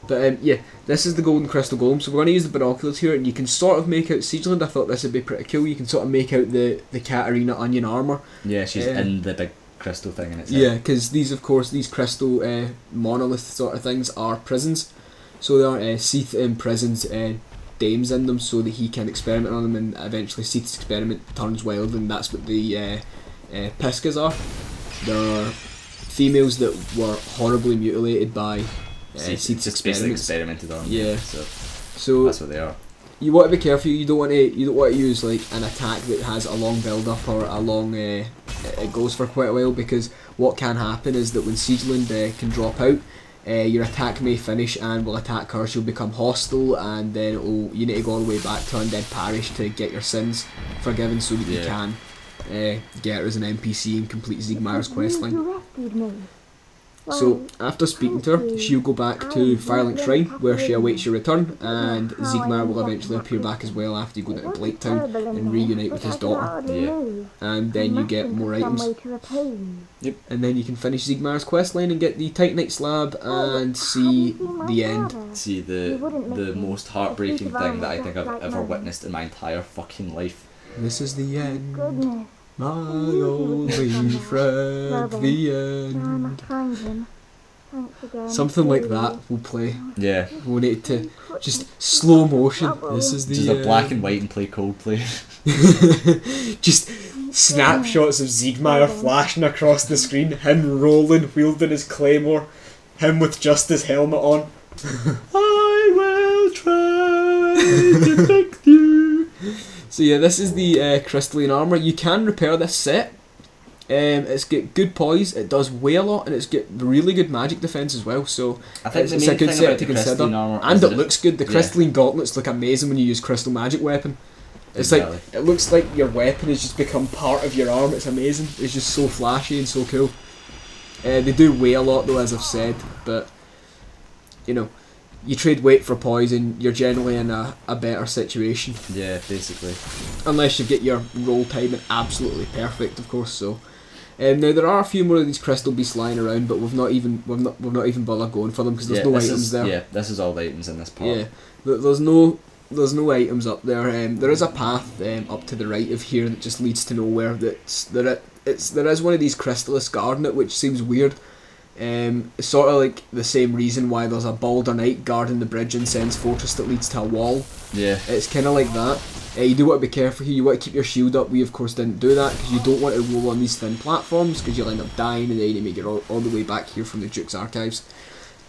But this is the golden crystal golem. So we're going to use the binoculars here, and you can sort of make out Siege Lind. I thought this would be pretty cool. You can sort of make out the Katarina onion armour. Yeah, she's in the big crystal thing in itself. Yeah, because these crystal monolith sort of things are prisons. So there are Seath imprisons dames in them so that he can experiment on them, and eventually Seath's experiment turns wild, and that's what the Piskas are. They're females that were horribly mutilated by Seath's basically experiments. experimented on. Yeah. So that's what they are. You want to be careful. You don't want to use like an attack that has a long build up or a long it goes for quite a while, because what can happen is that when Siege Lind can drop out, your attack may finish and will attack her. She'll become hostile, and then you need to go all the way back to Undead Parish to get your sins forgiven, so that you can get her as an NPC and complete Siegmeyer's questline. So after speaking to her, she'll go back to Firelink Shrine where she awaits your return, and Siegmeyer will eventually appear back as well after you go down to Blatetown and reunite with his daughter. And then you get more items. Yep. And then you can finish Siegmeyer's questline and get the titanite slab and see the end. See the most heartbreaking thing that I think I've ever witnessed in my entire fucking life. This is the end. My only friend, the end. Something like that will play. Yeah. We'll need to just slow motion. This is the just a black and white and play Coldplay. Just snapshots of Siegmeyer flashing across the screen, him rolling, wielding his claymore, him with just his helmet on. I will try to fix you. So yeah, this is the crystalline armour. You can repair this set. It's got good poise, it does weigh a lot, and it's got really good magic defence as well, so I think it's a good set to consider. And it looks good. The crystalline gauntlets look amazing when you use crystal magic weapon. It's like, it looks like your weapon has just become part of your arm. It's amazing. It's just so flashy and so cool. They do weigh a lot though, as I've said, but you know, you trade weight for poison, you're generally in a better situation. Yeah, basically. Unless you get your roll timing absolutely perfect, of course. So now there are a few more of these crystal beasts lying around, but we've not even bothered going for them because there's no items there. Yeah, this is all the items in this part. Yeah, there's no items up there. There is a path up to the right of here that just leads to nowhere. There is one of these crystalists guarding it, which seems weird. It's sort of like the same reason why there's a Balder Knight guarding the bridge in Sen's Fortress that leads to a wall. Yeah. It's kind of like that. You do want to be careful here. You want to keep your shield up. We of course didn't do that because you don't want to roll on these thin platforms because you'll end up dying and then you make it all the way back here from the Duke's Archives.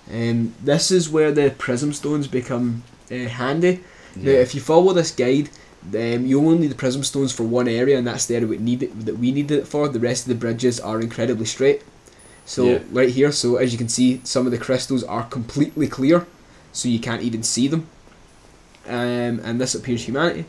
This is where the Prism Stones become handy. Yeah. Now, if you follow this guide, you only need the Prism Stones for one area, and that's the area that we needed it for. The rest of the bridges are incredibly straight. So yeah. right here, so as you can see, some of the crystals are completely clear, so you can't even see them. And this appears humanity.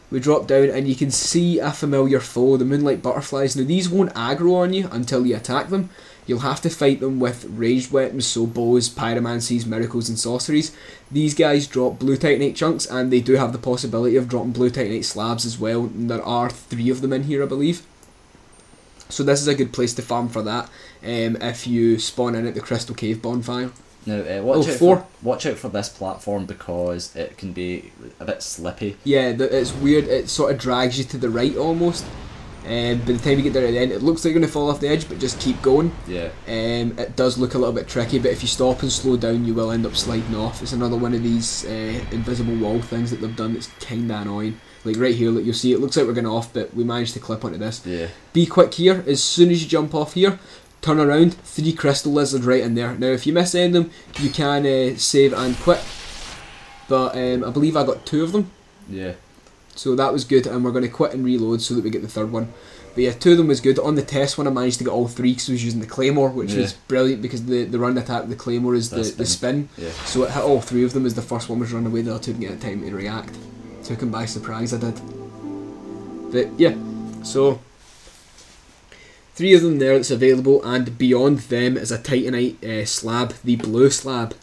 We drop down and you can see a familiar foe, the Moonlight Butterflies. Now these won't aggro on you until you attack them. You'll have to fight them with ranged weapons, so bows, pyromancies, miracles and sorceries. These guys drop blue titanite chunks, and they do have the possibility of dropping blue titanite slabs as well. And there are 3 of them in here, I believe. So this is a good place to farm for that if you spawn in at the Crystal Cave bonfire. Now, watch out for this platform because it can be a bit slippy. Yeah, it's weird. It sort of drags you to the right almost. By the time you get there at the end, it looks like you're going to fall off the edge, but just keep going. Yeah. It does look a little bit tricky, but if you stop and slow down, you will end up sliding off. It's another one of these invisible wall things that they've done that's kind of annoying. Like right here, look, you'll see it looks like we're going off, but we managed to clip onto this. Yeah. Be quick here. As soon as you jump off here, turn around, 3 crystal lizards right in there. Now, if you miss any of them, you can save and quit. But I believe I got 2 of them. Yeah. So that was good, and we're going to quit and reload so that we get the 3rd one. But yeah, 2 of them was good. On the test one, I managed to get all 3 because I was using the Claymore, which was brilliant because the run attack with the Claymore is the spin. Yeah. So it hit all 3 of them as the first one was run away. The other 2 didn't get time to react. Took him by surprise, I did. But yeah, so 3 of them there that's available, and beyond them is a titanite slab, the blue slab.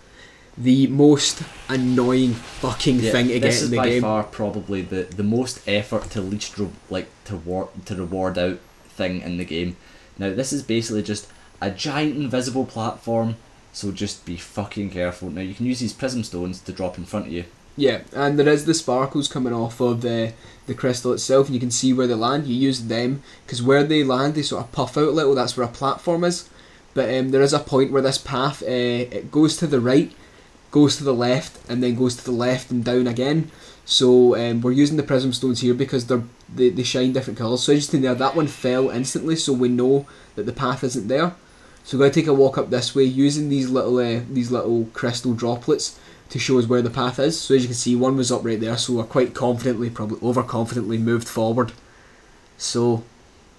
The most annoying fucking thing to get in the game. This is by far probably the most effort to least to reward out thing in the game. Now this is basically just a giant invisible platform, so just be fucking careful. Now you can use these prism stones to drop in front of you. Yeah, and there is the sparkles coming off of the crystal itself, and you can see where they land. You use them because where they land, they sort of puff out a little. That's where a platform is. But there is a point where this path it goes to the right, goes to the left, and then goes to the left and down again. So we're using the prism stones here because they shine different colours. So just in there, that one fell instantly, so we know that the path isn't there. So we're going to take a walk up this way using these little crystal droplets to show us where the path is. So as you can see, one was up right there, so we're quite confidently, probably overconfidently moved forward. So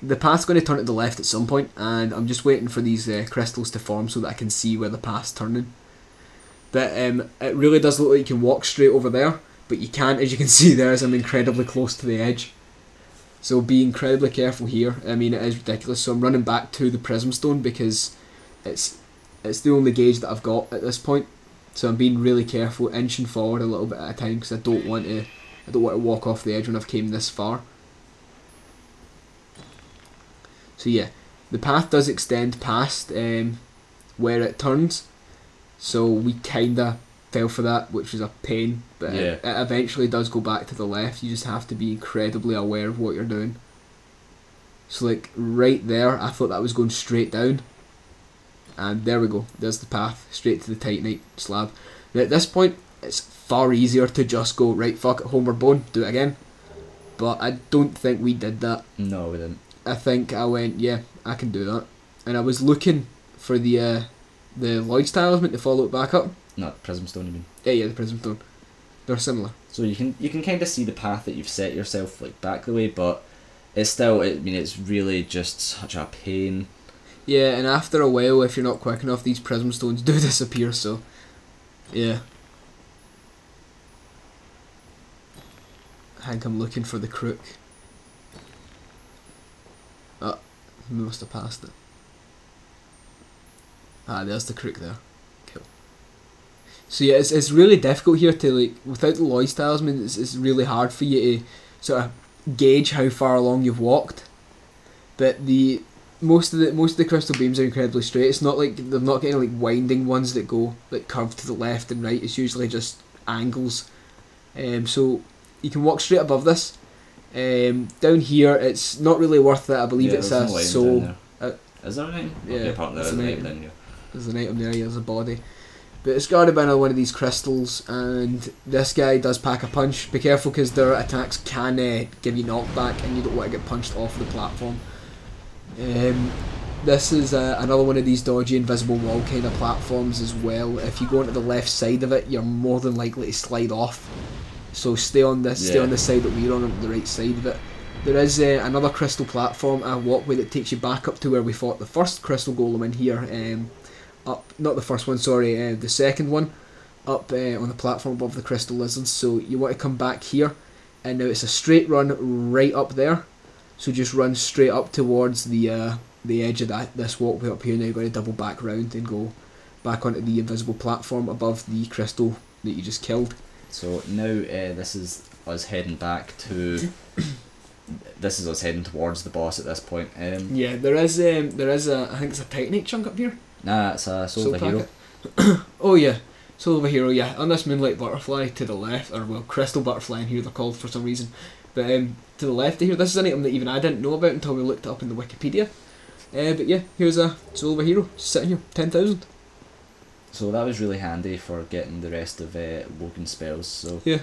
the path's going to turn to the left at some point, and I'm just waiting for these crystals to form so that I can see where the path's turning. But it really does look like you can walk straight over there, but you can't, as you can see there, as I'm incredibly close to the edge. So be incredibly careful here. I mean, it is ridiculous. So I'm running back to the prism stone because it's the only gauge that I've got at this point. So I'm being really careful, inching forward a little bit at a time because I don't want to walk off the edge when I've came this far. So yeah, the path does extend past where it turns. So we kinda fell for that, which was a pain, but it eventually does go back to the left. You just have to be incredibly aware of what you're doing. So like right there, I thought that was going straight down. And there we go, there's the path, straight to the titanite slab. Now at this point, it's far easier to just go, right, fuck it, homeward bone, do it again. But I don't think we did that. No, we didn't. I think I went, yeah, I can do that. And I was looking for the Lloyd's talisman to follow it back up. Not prism stone, you mean? Yeah, the prism stone. They're similar. So you can kind of see the path that you've set yourself like back the way, but it's still, I mean, it's really just such a pain. Yeah, and after a while, if you're not quick enough, these prism stones do disappear, so yeah. I think I'm looking for the crook. Oh, we must have passed it. Ah, there's the crook there. Cool. So yeah, it's really difficult here to, like, without the Lloyd's talisman, it's really hard for you to sort of gauge how far along you've walked. But most of the crystal beams are incredibly straight. It's not like they're not getting like winding ones that go like curved to the left and right. It's usually just angles. So you can walk straight above this. Down here, it's not really worth it. I believe it's a soul. Is there anything? Yeah, apart from there, it's isn't an it? item. Then, yeah. There's an item there, there's a body. But it's got to be another one of these crystals, and this guy does pack a punch. Be careful because their attacks can give you knockback, and you don't want to get punched off the platform. This is another one of these dodgy invisible wall kind of platforms as well. If you go into the left side of it, you're more than likely to slide off. So stay on this, stay on the side that we're on the right side of it. There is another crystal platform, a walkway that takes you back up to where we fought the first crystal golem in here. Not the first one, sorry, the second one, up on the platform above the crystal lizards. So you want to come back here, and now it's a straight run right up there. So just run straight up towards the edge of this walkway up here. Now you're going to double back round and go back onto the invisible platform above the crystal that you just killed. So now this is us heading back to. This is us heading towards the boss at this point. Yeah, there is a, I think it's a titanite chunk up here. Nah, it's a soul of a hero. Oh yeah, soul of a hero. Yeah, on this moonlight butterfly to the left, or well, crystal butterfly in here they're called for some reason. But to the left of here, this is an item that even I didn't know about until we looked it up in the Wikipedia. But yeah, here's a soul of a hero sitting here, 10,000. So that was really handy for getting the rest of Logan's spells. So yeah,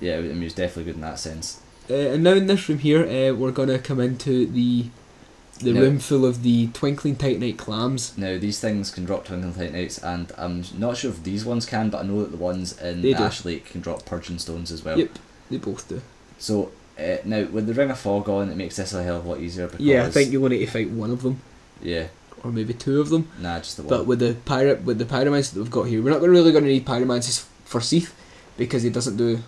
I mean, it was definitely good in that sense. And now in this room here, we're gonna come into the room full of the twinkling titanite clams. Now these things can drop twinkling titanites, and I'm not sure if these ones can, but I know that the ones in Ash Lake can drop purging stones as well. Yep, they both do. So now with the ring of fog on, it makes this a hell of a lot easier. Because yeah, I think you want to fight one of them. Yeah. Or maybe two of them. Nah, just the one. But with the pyromancer that we've got here, we're not really going to need pyromancers for Seath because he doesn't do.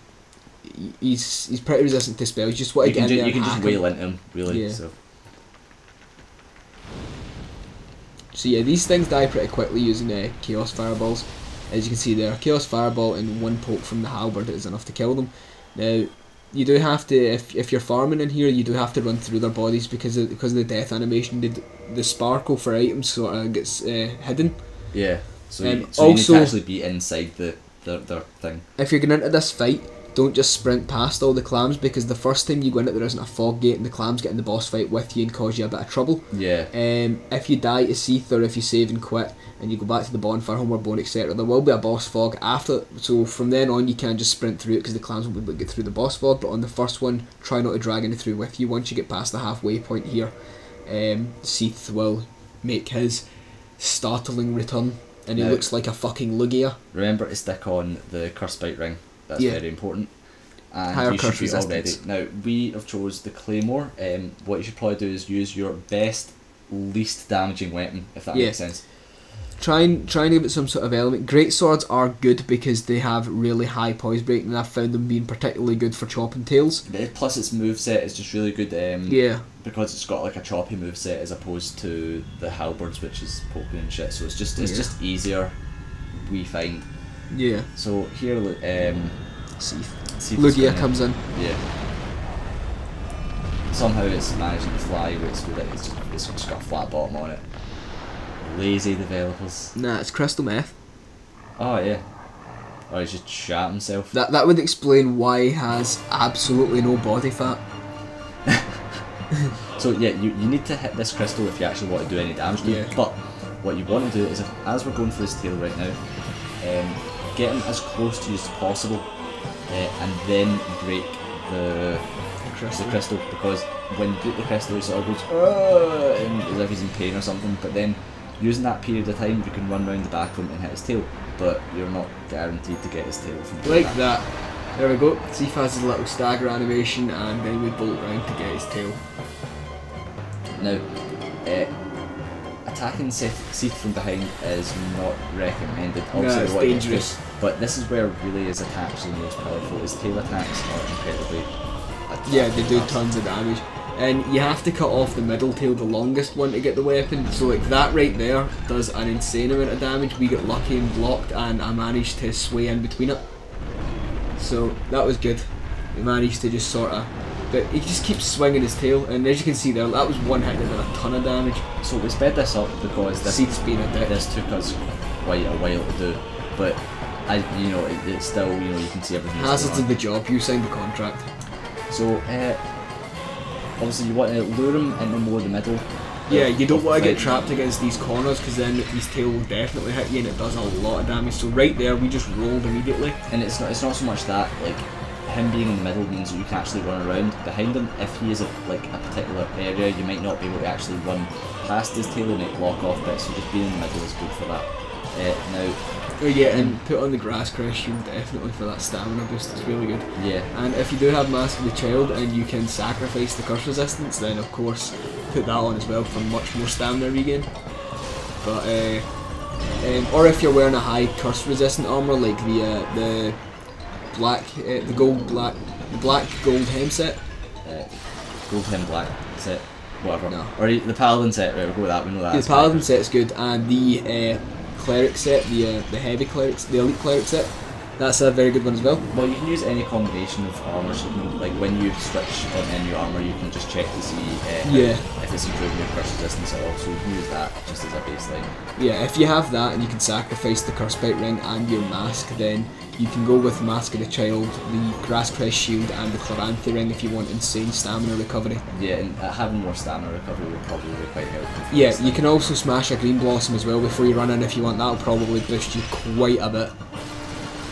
He's pretty resistant to spells. You just want to get in there. You can just wail into him, really. Yeah. So yeah, these things die pretty quickly using chaos fireballs. As you can see there, chaos fireball and one poke from the halberd is enough to kill them. Now, you do have to, if you're farming in here, you do have to run through their bodies because of the death animation. The sparkle for items sort of gets hidden. Yeah. So you also, need to actually be inside their thing. If you're going into this fight, don't just sprint past all the clams because the first time you go in it there isn't a fog gate and the clams get in the boss fight with you and cause you a bit of trouble. Yeah. If you die to Seath or if you save and quit and you go back to the bonfire, homeward bone, etc., there will be a boss fog after. So from then on you can just sprint through it because the clams won't be able to get through the boss fog. But on the first one, try not to drag anything through with you. Once you get past the halfway point here, Seath will make his startling return and he looks like a fucking Lugia. Remember to stick on the curse bite ring. That's very important. And higher you curse should be resistance. already. Now we have chose the claymore. What you should probably do is use your best, least damaging weapon, if that makes sense. Try and give it some sort of element. Great swords are good because they have really high poise break, and I've found them being particularly good for chopping tails. Plus, its moveset is just really good. Because it's got like a choppy moveset as opposed to the halberds, which is poking and shit. So it's just easier. We find. Yeah. So here, Seath Lugia comes in. Yeah. Somehow it's managing to fly, but it's just got a flat bottom on it. Lazy developers. Nah, it's crystal meth. Oh yeah. Or he's just shat himself. That would explain why he has absolutely no body fat. So yeah, you need to hit this crystal if you actually want to do any damage to it. But what you want to do is, as we're going for this tail right now, get him as close to you as possible, and then break the crystal. Because when you break the crystal, he sort of goes and as if he's in pain or something. But then, using that period of time, you can run round the back of him and hit his tail. But you're not guaranteed to get his tail from doing that. There we go. Seath has his little stagger animation, and then we bolt round to get his tail. Now, attacking Seath from behind is not recommended. Obviously, it's dangerous. But this is where really his attacks are the most powerful. His tail attacks are incredibly. Yeah, they do tons of damage. And you have to cut off the middle tail, the longest one, to get the weapon. So like that right there does an insane amount of damage. We got lucky and blocked, and I managed to sway in between it. So that was good. He managed to just sort of, but he just keeps swinging his tail, and as you can see there, that was one hit that did a ton of damage. So we sped this up because Seath's been a dick. This took us quite a while to do, but it's still, you can see everything. Hazards of the job. You signed the contract. So obviously you want to lure him into more the middle, Yeah, you don't want to get trapped against these corners because then his tail will definitely hit you and it does a lot of damage. So right there, we just rolled immediately. And it's not so much that, like, him being in the middle means that you can actually run around behind him. If he is like a particular area, you might not be able to actually run past his tail and it block off bits, so just being in the middle is good for that. Now, oh yeah, and put on the grass crest shield definitely for that stamina boost, it's really good. Yeah. And if you do have Mask of the Child and you can sacrifice the curse resistance, then of course put that on as well for much more stamina regain. But or if you're wearing a high curse resistant armor like the black, the black gold hem set. Gold hem black set, whatever. No. Or the paladin set, right? We'll go with that. We know that. The paladin set's good, and the cleric set, the heavy clerics, the elite cleric set. That's a very good one as well. Well, you can use any combination of armour. So you can, like when you switch on any new armour, you can just check to see if it's improving your curse resistance at all. So you can use that just as a baseline. Yeah, if you have that and you can sacrifice the curse bite ring and your mask, then you can go with Mask of the Child, the grass crest shield, and the chloranthy ring if you want insane stamina recovery. Yeah, and having more stamina recovery will probably be quite helpful. Yeah, you can also smash a green blossom as well before you run in if you want. That'll probably boost you quite a bit.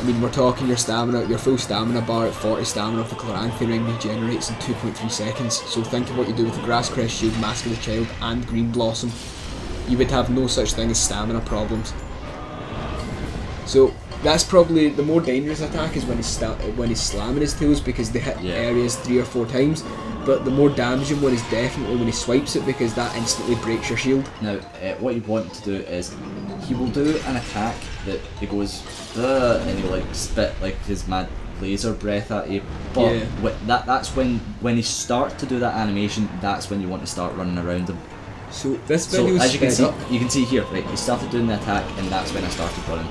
I mean, we're talking your stamina, your full stamina bar at 40 stamina of the chloranthy ring regenerates in 2.3 seconds. So think of what you do with the grass crest shield, Mask of the Child, and green blossom. You would have no such thing as stamina problems. So that's probably the more dangerous attack is when he's slamming his tails because they hit areas 3 or 4 times. But the more damaging one is definitely when he swipes it because that instantly breaks your shield. Now, what you want to do is he will do an attack that he goes and he'll like spit like his mad laser breath at you. But that's when he starts to do that animation. That's when you want to start running around him. So this video as you can see here, right? He started doing the attack, and that's when I started running.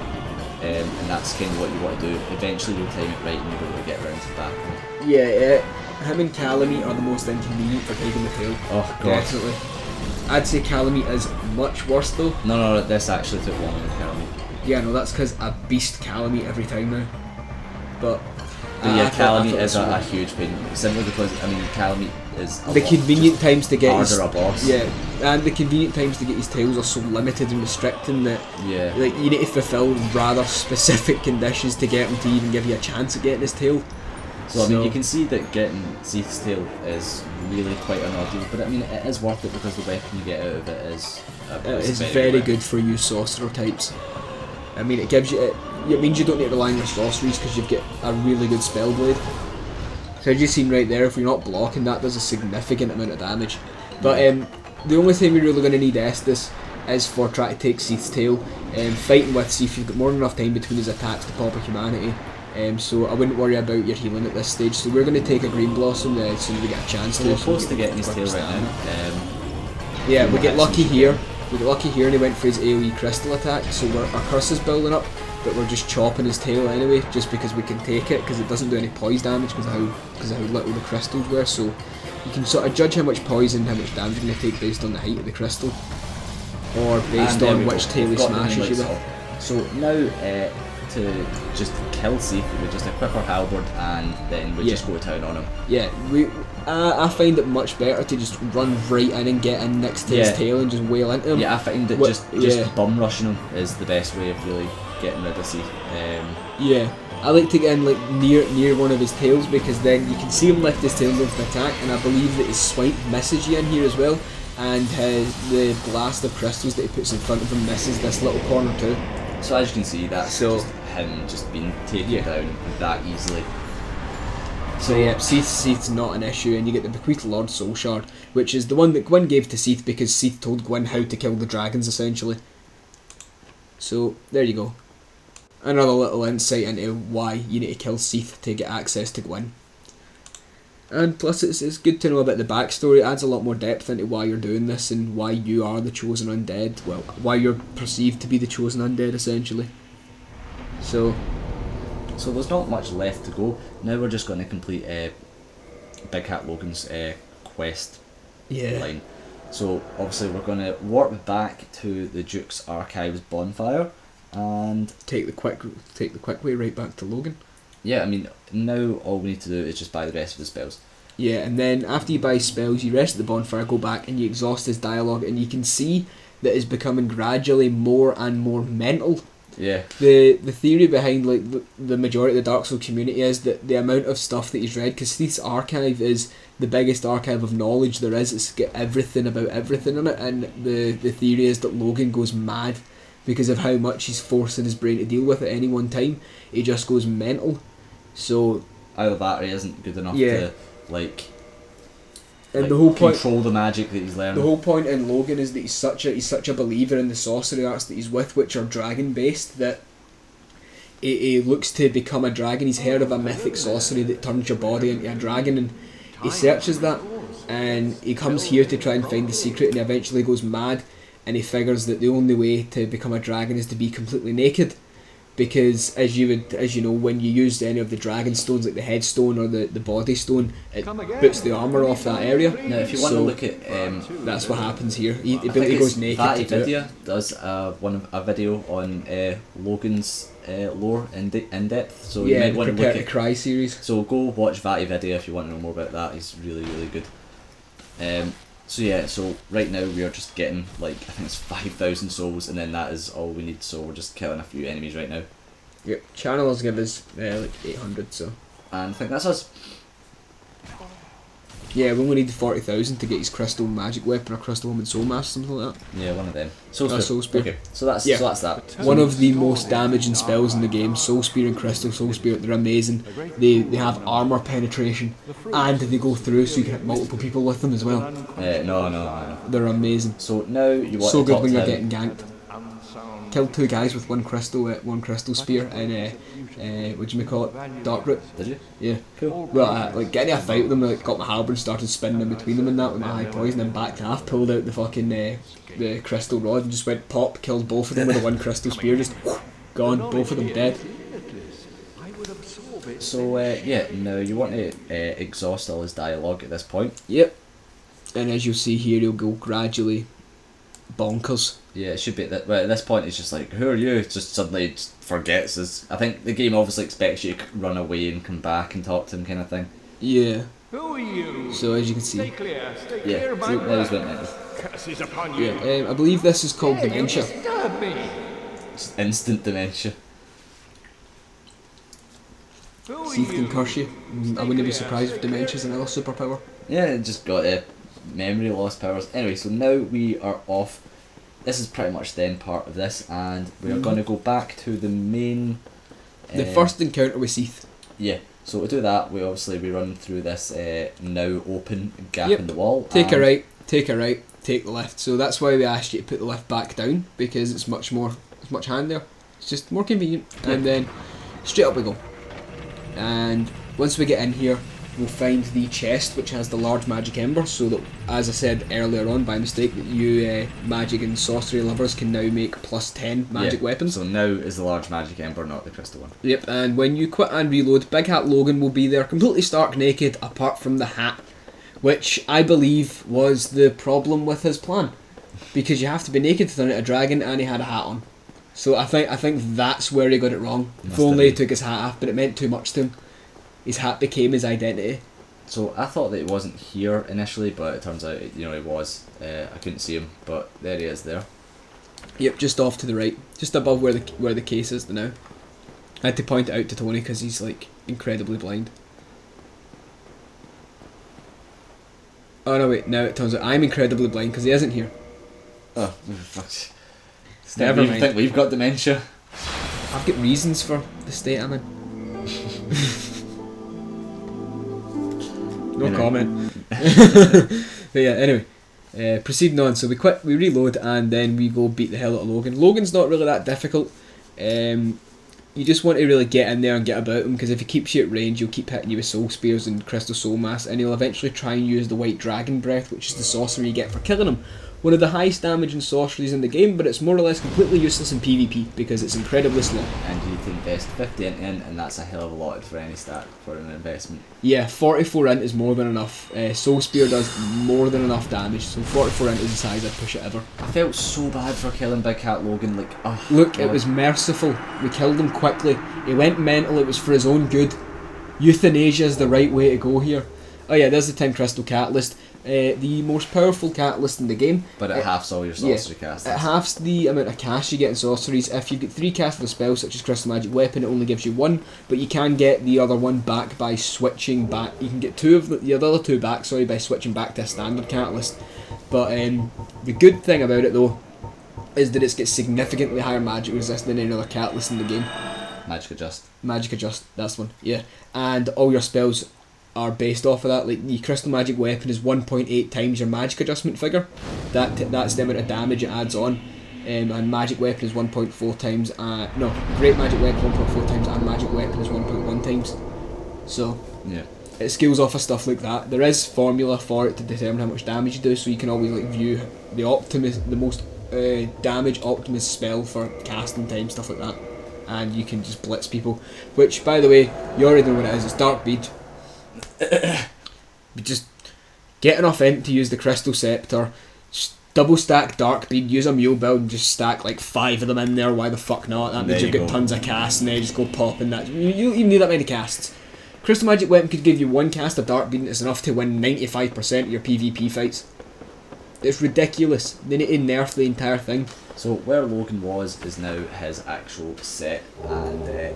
And that's kind of what you want to do. Eventually you'll time it right and you'll be able to get around to that. Yeah, him and Calamite are the most inconvenient for taking the tail. Oh god. Definitely. I'd say Calamite is much worse though. No, this actually took longer than Calamite. Yeah, no, that's because I beast Calamite every time now. But yeah, Calamite is a huge pain, simply because, I mean, Calamite is the convenient times to get harder a boss. Yeah, and the convenient times to get his tails are so limited and restricting that like you need to fulfill rather specific conditions to get him to even give you a chance at getting his tail. So I mean, you can see that getting Seath's tail is really quite an ordeal, but I mean, it is worth it because the weapon you get out of it is very good for you sorcerer types. I mean, it gives you it means you don't need to rely on your sorceries because you've got a really good spell blade. So as you've seen right there, if you're not blocking, that does a significant amount of damage. But the only thing we're really going to need Estus is for trying to take Seath's tail. Fighting with Seath, you've got more than enough time between his attacks to pop a humanity. So I wouldn't worry about your healing at this stage. So we're going to take a green blossom as soon as we get a chance to. We're close to getting his tail right now. Yeah, we get lucky here. We get lucky here and he went for his AoE crystal attack. So our curse is building up, but we're just chopping his tail anyway, just because we can take it, because it doesn't do any poise damage because of how little the crystals were. So you can sort of judge how much poison, how much damage you're going to take based on the height of the crystal, or based on which tail he smashes you with. So now to just kill Seath with just a quicker halberd, and then we just go to town on him. Yeah, I find it much better to just run right in and get in next to his tail and just wail into him. Yeah, I find that just bum rushing him is the best way of really getting rid of Seath. Yeah, I like to get in like near one of his tails, because then you can see him lift his tail with the attack, and I believe that his swipe misses you in here as well, and the blast of crystals that he puts in front of him misses this little corner too. So as you can see, that's just him just being taken down that easily. So yeah, Seath's not an issue, and you get the Bequeathed Lord Soul Shard, which is the one that Gwyn gave to Seath because Seath told Gwyn how to kill the dragons essentially. So there you go. Another little insight into why you need to kill Seath to get access to Gwyn. And plus it's good to know about the backstory. It adds a lot more depth into why you're doing this and why you are the chosen undead. Well, why you're perceived to be the chosen undead essentially. So there's not much left to go. Now we're just going to complete Big Hat Logan's quest line. So obviously we're going to warp back to the Duke's Archives bonfire and take the quick way right back to Logan. Yeah, I mean, now all we need to do is just buy the rest of the spells. Yeah, and then after you buy spells, you rest at the bonfire, go back, and you exhaust his dialogue, and you can see that it's becoming gradually more and more mental. Yeah. The theory behind like the majority of the Dark Souls community is that the amount of stuff that he's read, because Seath's archive is the biggest archive of knowledge there is. It's got everything about everything in it, and the theory is that Logan goes mad because of how much he's forcing his brain to deal with at any one time. He just goes mental. So either that or he isn't good enough yeah. to like. And like the whole point, control the magic that he's learning. The whole point in Logan is that he's such a believer in the sorcery arts that he's with, which are dragon based, that he looks to become a dragon. He's heard of a mythic sorcery that turns your body into a dragon, and he searches that, and he comes here to try and find the secret, and he eventually goes mad, and he figures that the only way to become a dragon is to be completely naked. Because as you know, when you use any of the dragon stones, like the headstone or the body stone, it puts the armour off that area. Now, if you want to look at, that's what happens here. He goes naked to do it. Does a video on Logan's lore in depth. So yeah, you might want to look at Cry series. So go watch Video if you want to know more about that. He's really good. So yeah, so right now we are just getting like, I think it's 5,000 souls, and then that is all we need, so we're just killing a few enemies right now. Yep, channels give us like 800, so. And I think that's us. Yeah, we only need 40,000 to get his crystal magic weapon or crystal woman soul mask, something like that. Yeah, one of them. Soul Spear. Okay, so that's that. One of the most damaging spells in the game. Soul Spear and Crystal Soul Spear, they're amazing. They have armour penetration, and they go through so you can hit multiple people with them as well. No. They're amazing. So now you want so to good talk when to you're him. getting ganked. Killed 2 guys with one crystal spear and what do you call it? Darkroot. Did you? Yeah. Cool. Well, like getting a fight with them, like got my halberd, started spinning in between them and that with my high poison, and backed half, pulled out the fucking the crystal rod and just went pop, killed both of them with the one crystal spear, just gone, both of them dead. So yeah, now you want to exhaust all his dialogue at this point. Yep. And as you'll see here, he'll go gradually bonkers. Yeah, it should be at this point it's just like, who are you? It just suddenly just forgets us. I think the game obviously expects you to run away and come back and talk to him, kind of thing. Yeah. Who are you? So as you can see, Stay clear, that is what curses upon you. yeah, I believe this is called dementia. Disturb me. Just instant dementia. Seath can curse you. I wouldn't be surprised if dementia's another superpower. Yeah, it just got memory loss powers. Anyway, so now we are off. This is pretty much the end part of this, and we are going to go back to the main. The first encounter with Seath. Yeah. So to do that, we run through this now open gap Yep. in the wall. Take a right, take the left. So that's why we asked you to put the left back down, because it's much handier. It's just more convenient. Yeah. And then straight up we go. And once we get in here, we'll find the chest which has the large magic ember, so that, as I said earlier on by mistake, that you magic and sorcery lovers can now make plus 10 magic weapons. So now is the large magic ember, not the crystal one. Yep, and when you quit and reload, Big Hat Logan will be there completely stark naked apart from the hat, which I believe was the problem with his plan, because you have to be naked to turn into a dragon, and he had a hat on. So I think that's where he got it wrong. If only he took his hat off, but it meant too much to him. His hat became his identity. So I thought that it wasn't here initially, but it turns out it was. I couldn't see him, but there he is there. Yep, just off to the right, just above where the case is now. I had to point it out to Tony because he's like incredibly blind. Oh no, wait! Now it turns out I'm incredibly blind because he isn't here. Oh, Never mind. Think we've got dementia? I've got reasons for the state I'm in. No comment. But yeah, anyway, proceeding on. So we reload, and then we go beat the hell out of Logan. Logan's not really that difficult. You just want to really get in there and get about him, because if he keeps you at range, he'll keep hitting you with soul spears and crystal soul mass, and he'll eventually try and use the white dragon breath, which is the sorcery you get for killing him. One of the highest damaging sorceries in the game, but it's more or less completely useless in PvP because it's incredibly slow. And you need to invest 50 int in, and that's a hell of a lot for any stat for an investment. Yeah, 44 int is more than enough. Soul Spear does more than enough damage, so 44 int is the size I'd push it ever. I felt so bad for killing Big Cat Logan, like, oh. Look, God. It was merciful. We killed him quickly. He went mental, it was for his own good. Euthanasia is the right way to go here. Oh yeah, there's the 10 crystal catalyst. The most powerful catalyst in the game. But it halves all your sorcery casts. It halves the amount of cash you get in sorceries. If you get 3 casts of a spell, such as Crystal Magic Weapon, it only gives you 1, but you can get the other one back by switching back. You can get 2 of the other 2 back, sorry, by switching back to a standard catalyst. But the good thing about it though is that it's got significantly higher magic resist than any other catalyst in the game. Magic Adjust. Magic Adjust, that's one, yeah. And all your spells are based off of that. Like the Crystal Magic Weapon is 1.8 times your Magic Adjustment figure. That's the amount of damage it adds on. And Magic Weapon is 1.4 times. No, Great Magic Weapon 1.4 times, and Magic Weapon is 1.1 times. So yeah, it scales off of stuff like that. There is formula for it to determine how much damage you do, so you can always like view the most damage optimist spell for casting time, stuff like that, and you can just blitz people. Which, by the way, you already know what it is. It's Dark Bead. But just get enough int to use the Crystal Scepter, just double stack Dark Bead, use a mule build and just stack like 5 of them in there. Why the fuck not? That means you've got tons of casts, and then just go popping that. You don't even need that many casts. Crystal Magic Weapon could give you 1 cast of Dark Bead and it's enough to win 95% of your PvP fights. It's ridiculous. They need to nerf the entire thing. So where Logan was is now his actual set, and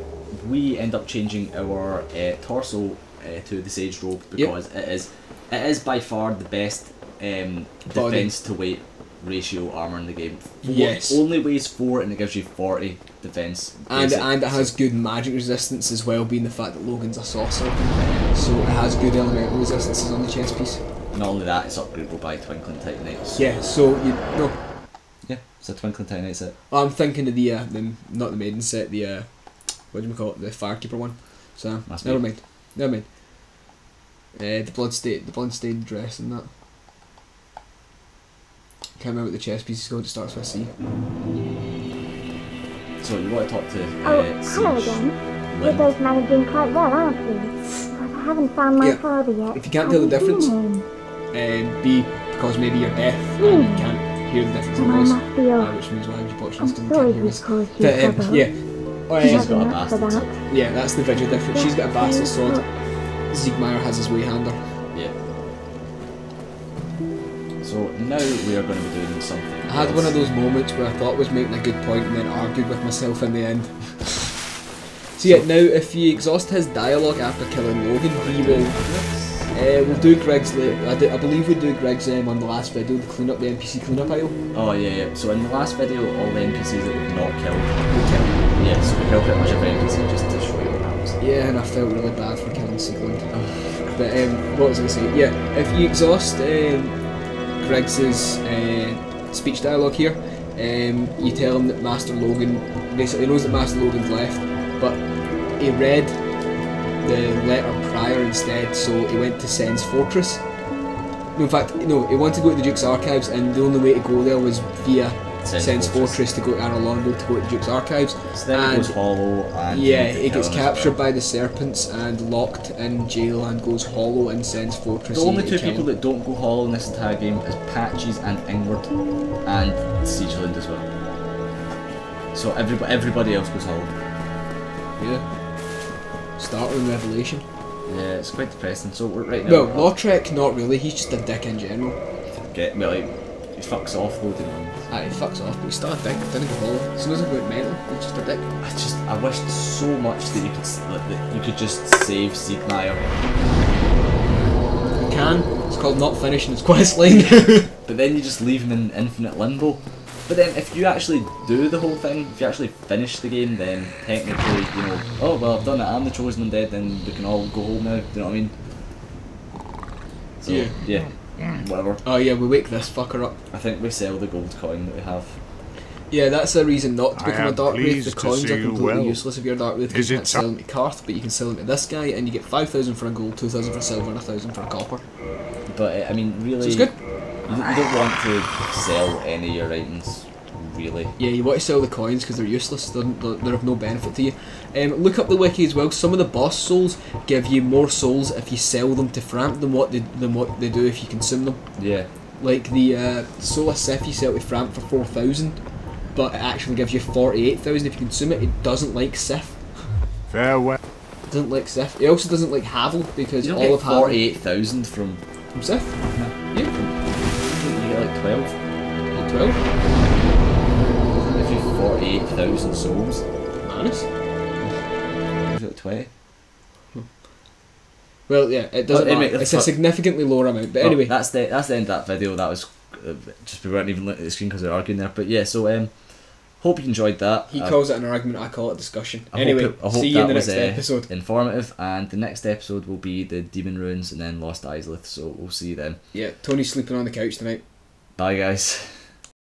we end up changing our torso to the Sage Robe because it is by far the best defense to weight ratio armor in the game. Yes. Only weighs 4 and it gives you 40 defense. And it has good magic resistance as well, being the fact that Logan's a sorcerer. So it has good elemental resistances on the chest piece. Not only that, it's upgradable by Twinkling Titanite. So yeah, so you no. Yeah, it's a Twinkling Titanite set. I'm thinking of the not the maiden set, the what do we call it, the Firekeeper one. So never mind. The bloodstained dress and that. Can't remember what the chest piece is called. It starts with a C. So you want to talk to hello again. We're both managing quite well, aren't we? But I haven't found my father yet. If you can't tell the difference, B, because maybe you're deaf and you can't hear the difference in voice, which means why would you watch this because you can't hear us. But yeah, she's got a bastard sword. Yeah, that's the visual difference. She's got a bastard sword. Siegmeyer has his Wayhander. Yeah. So now we are going to be doing something. I had one of those moments where I thought I was making a good point and then argued with myself in the end. So yeah, now if you exhaust his dialogue after killing Logan, he will. We'll do Greg's later. I believe we'll do Greg's on the last video, the NPC cleanup aisle. Oh yeah. So in the last video, all the NPCs that we've not killed, we killed. Yeah, so we killed pretty much every NPC just to show you what happens. Yeah, and I felt really bad for killing Siegland. But what was I going to say? Yeah, if you exhaust Greg's speech dialogue here, you tell him that Master Logan basically knows that Master Logan's left, but he read the letter prior instead, so he went to Sen's Fortress. No, in fact, no, he wanted to go to the Duke's Archives, and the only way to go there was via Sen's Fortress to go to Anor Londo to go to the Duke's Archives. So then it goes hollow, and yeah, it gets captured by the Serpents and locked in jail and goes hollow in Sen's Fortress. The only 2 people that don't go hollow in this entire game is Patches and Ingward, and Siegeland as well. So everybody else goes hollow. Yeah. Start with Revelation. Yeah, it's quite depressing. So we're right now. Well, Lautrec, not really. He's just a dick in general. He fucks off loading on. Aye, he fucks off, but he's still a dick. Didn't go hollow. As soon as I went mental, he's just a dick. I wished so much that you could just save Siegmeyer. You can. It's called not finishing his quest line. But then you just leave him in infinite limbo. But then if you actually do the whole thing, if you actually finish the game, then technically, you know, oh well, I've done it, I'm the chosen undead, then we can all go home now, do you know what I mean? So, yeah, whatever. Oh yeah, we wake this fucker up. I think we sell the gold coin that we have. Yeah, that's a reason not to become a Dark Wraith. The coins are completely useless if you're a Dark Wraith, because you can't sell them to Karth, but you can sell them to this guy, and you get 5,000 for a gold, 2,000 for silver, and 1,000 for a copper. But, I mean, really, so it's good. You don't want to sell any of your items, really. Yeah, you want to sell the coins because they're useless, they're of no benefit to you. Look up the wiki as well. Some of the boss souls give you more souls if you sell them to Framp than what they do if you consume them. Yeah. Like the Soul of Sith you sell to Framp for 4,000, but it actually gives you 48,000 if you consume it. It doesn't like Sith. Farewell. Doesn't like Sith. He also doesn't like Havel because You don't all get of Havel 48,000 from Sith. Yeah. Yeah. You get like 12. Like 12. If you 48,000 souls, Manus. is it 20? Well, yeah, it doesn't Well, matter. It's a significantly lower amount. But anyway, that's the end of that video. That was just we weren't even looking at the screen because we were arguing there. But yeah, so hope you enjoyed that. He calls it an argument. I call it discussion. I Anyway, hope see you in the next episode. Informative, and the next episode will be the Demon Ruins and then Lost Isleth. So we'll see you then. Yeah, Tony's sleeping on the couch tonight. Bye, guys.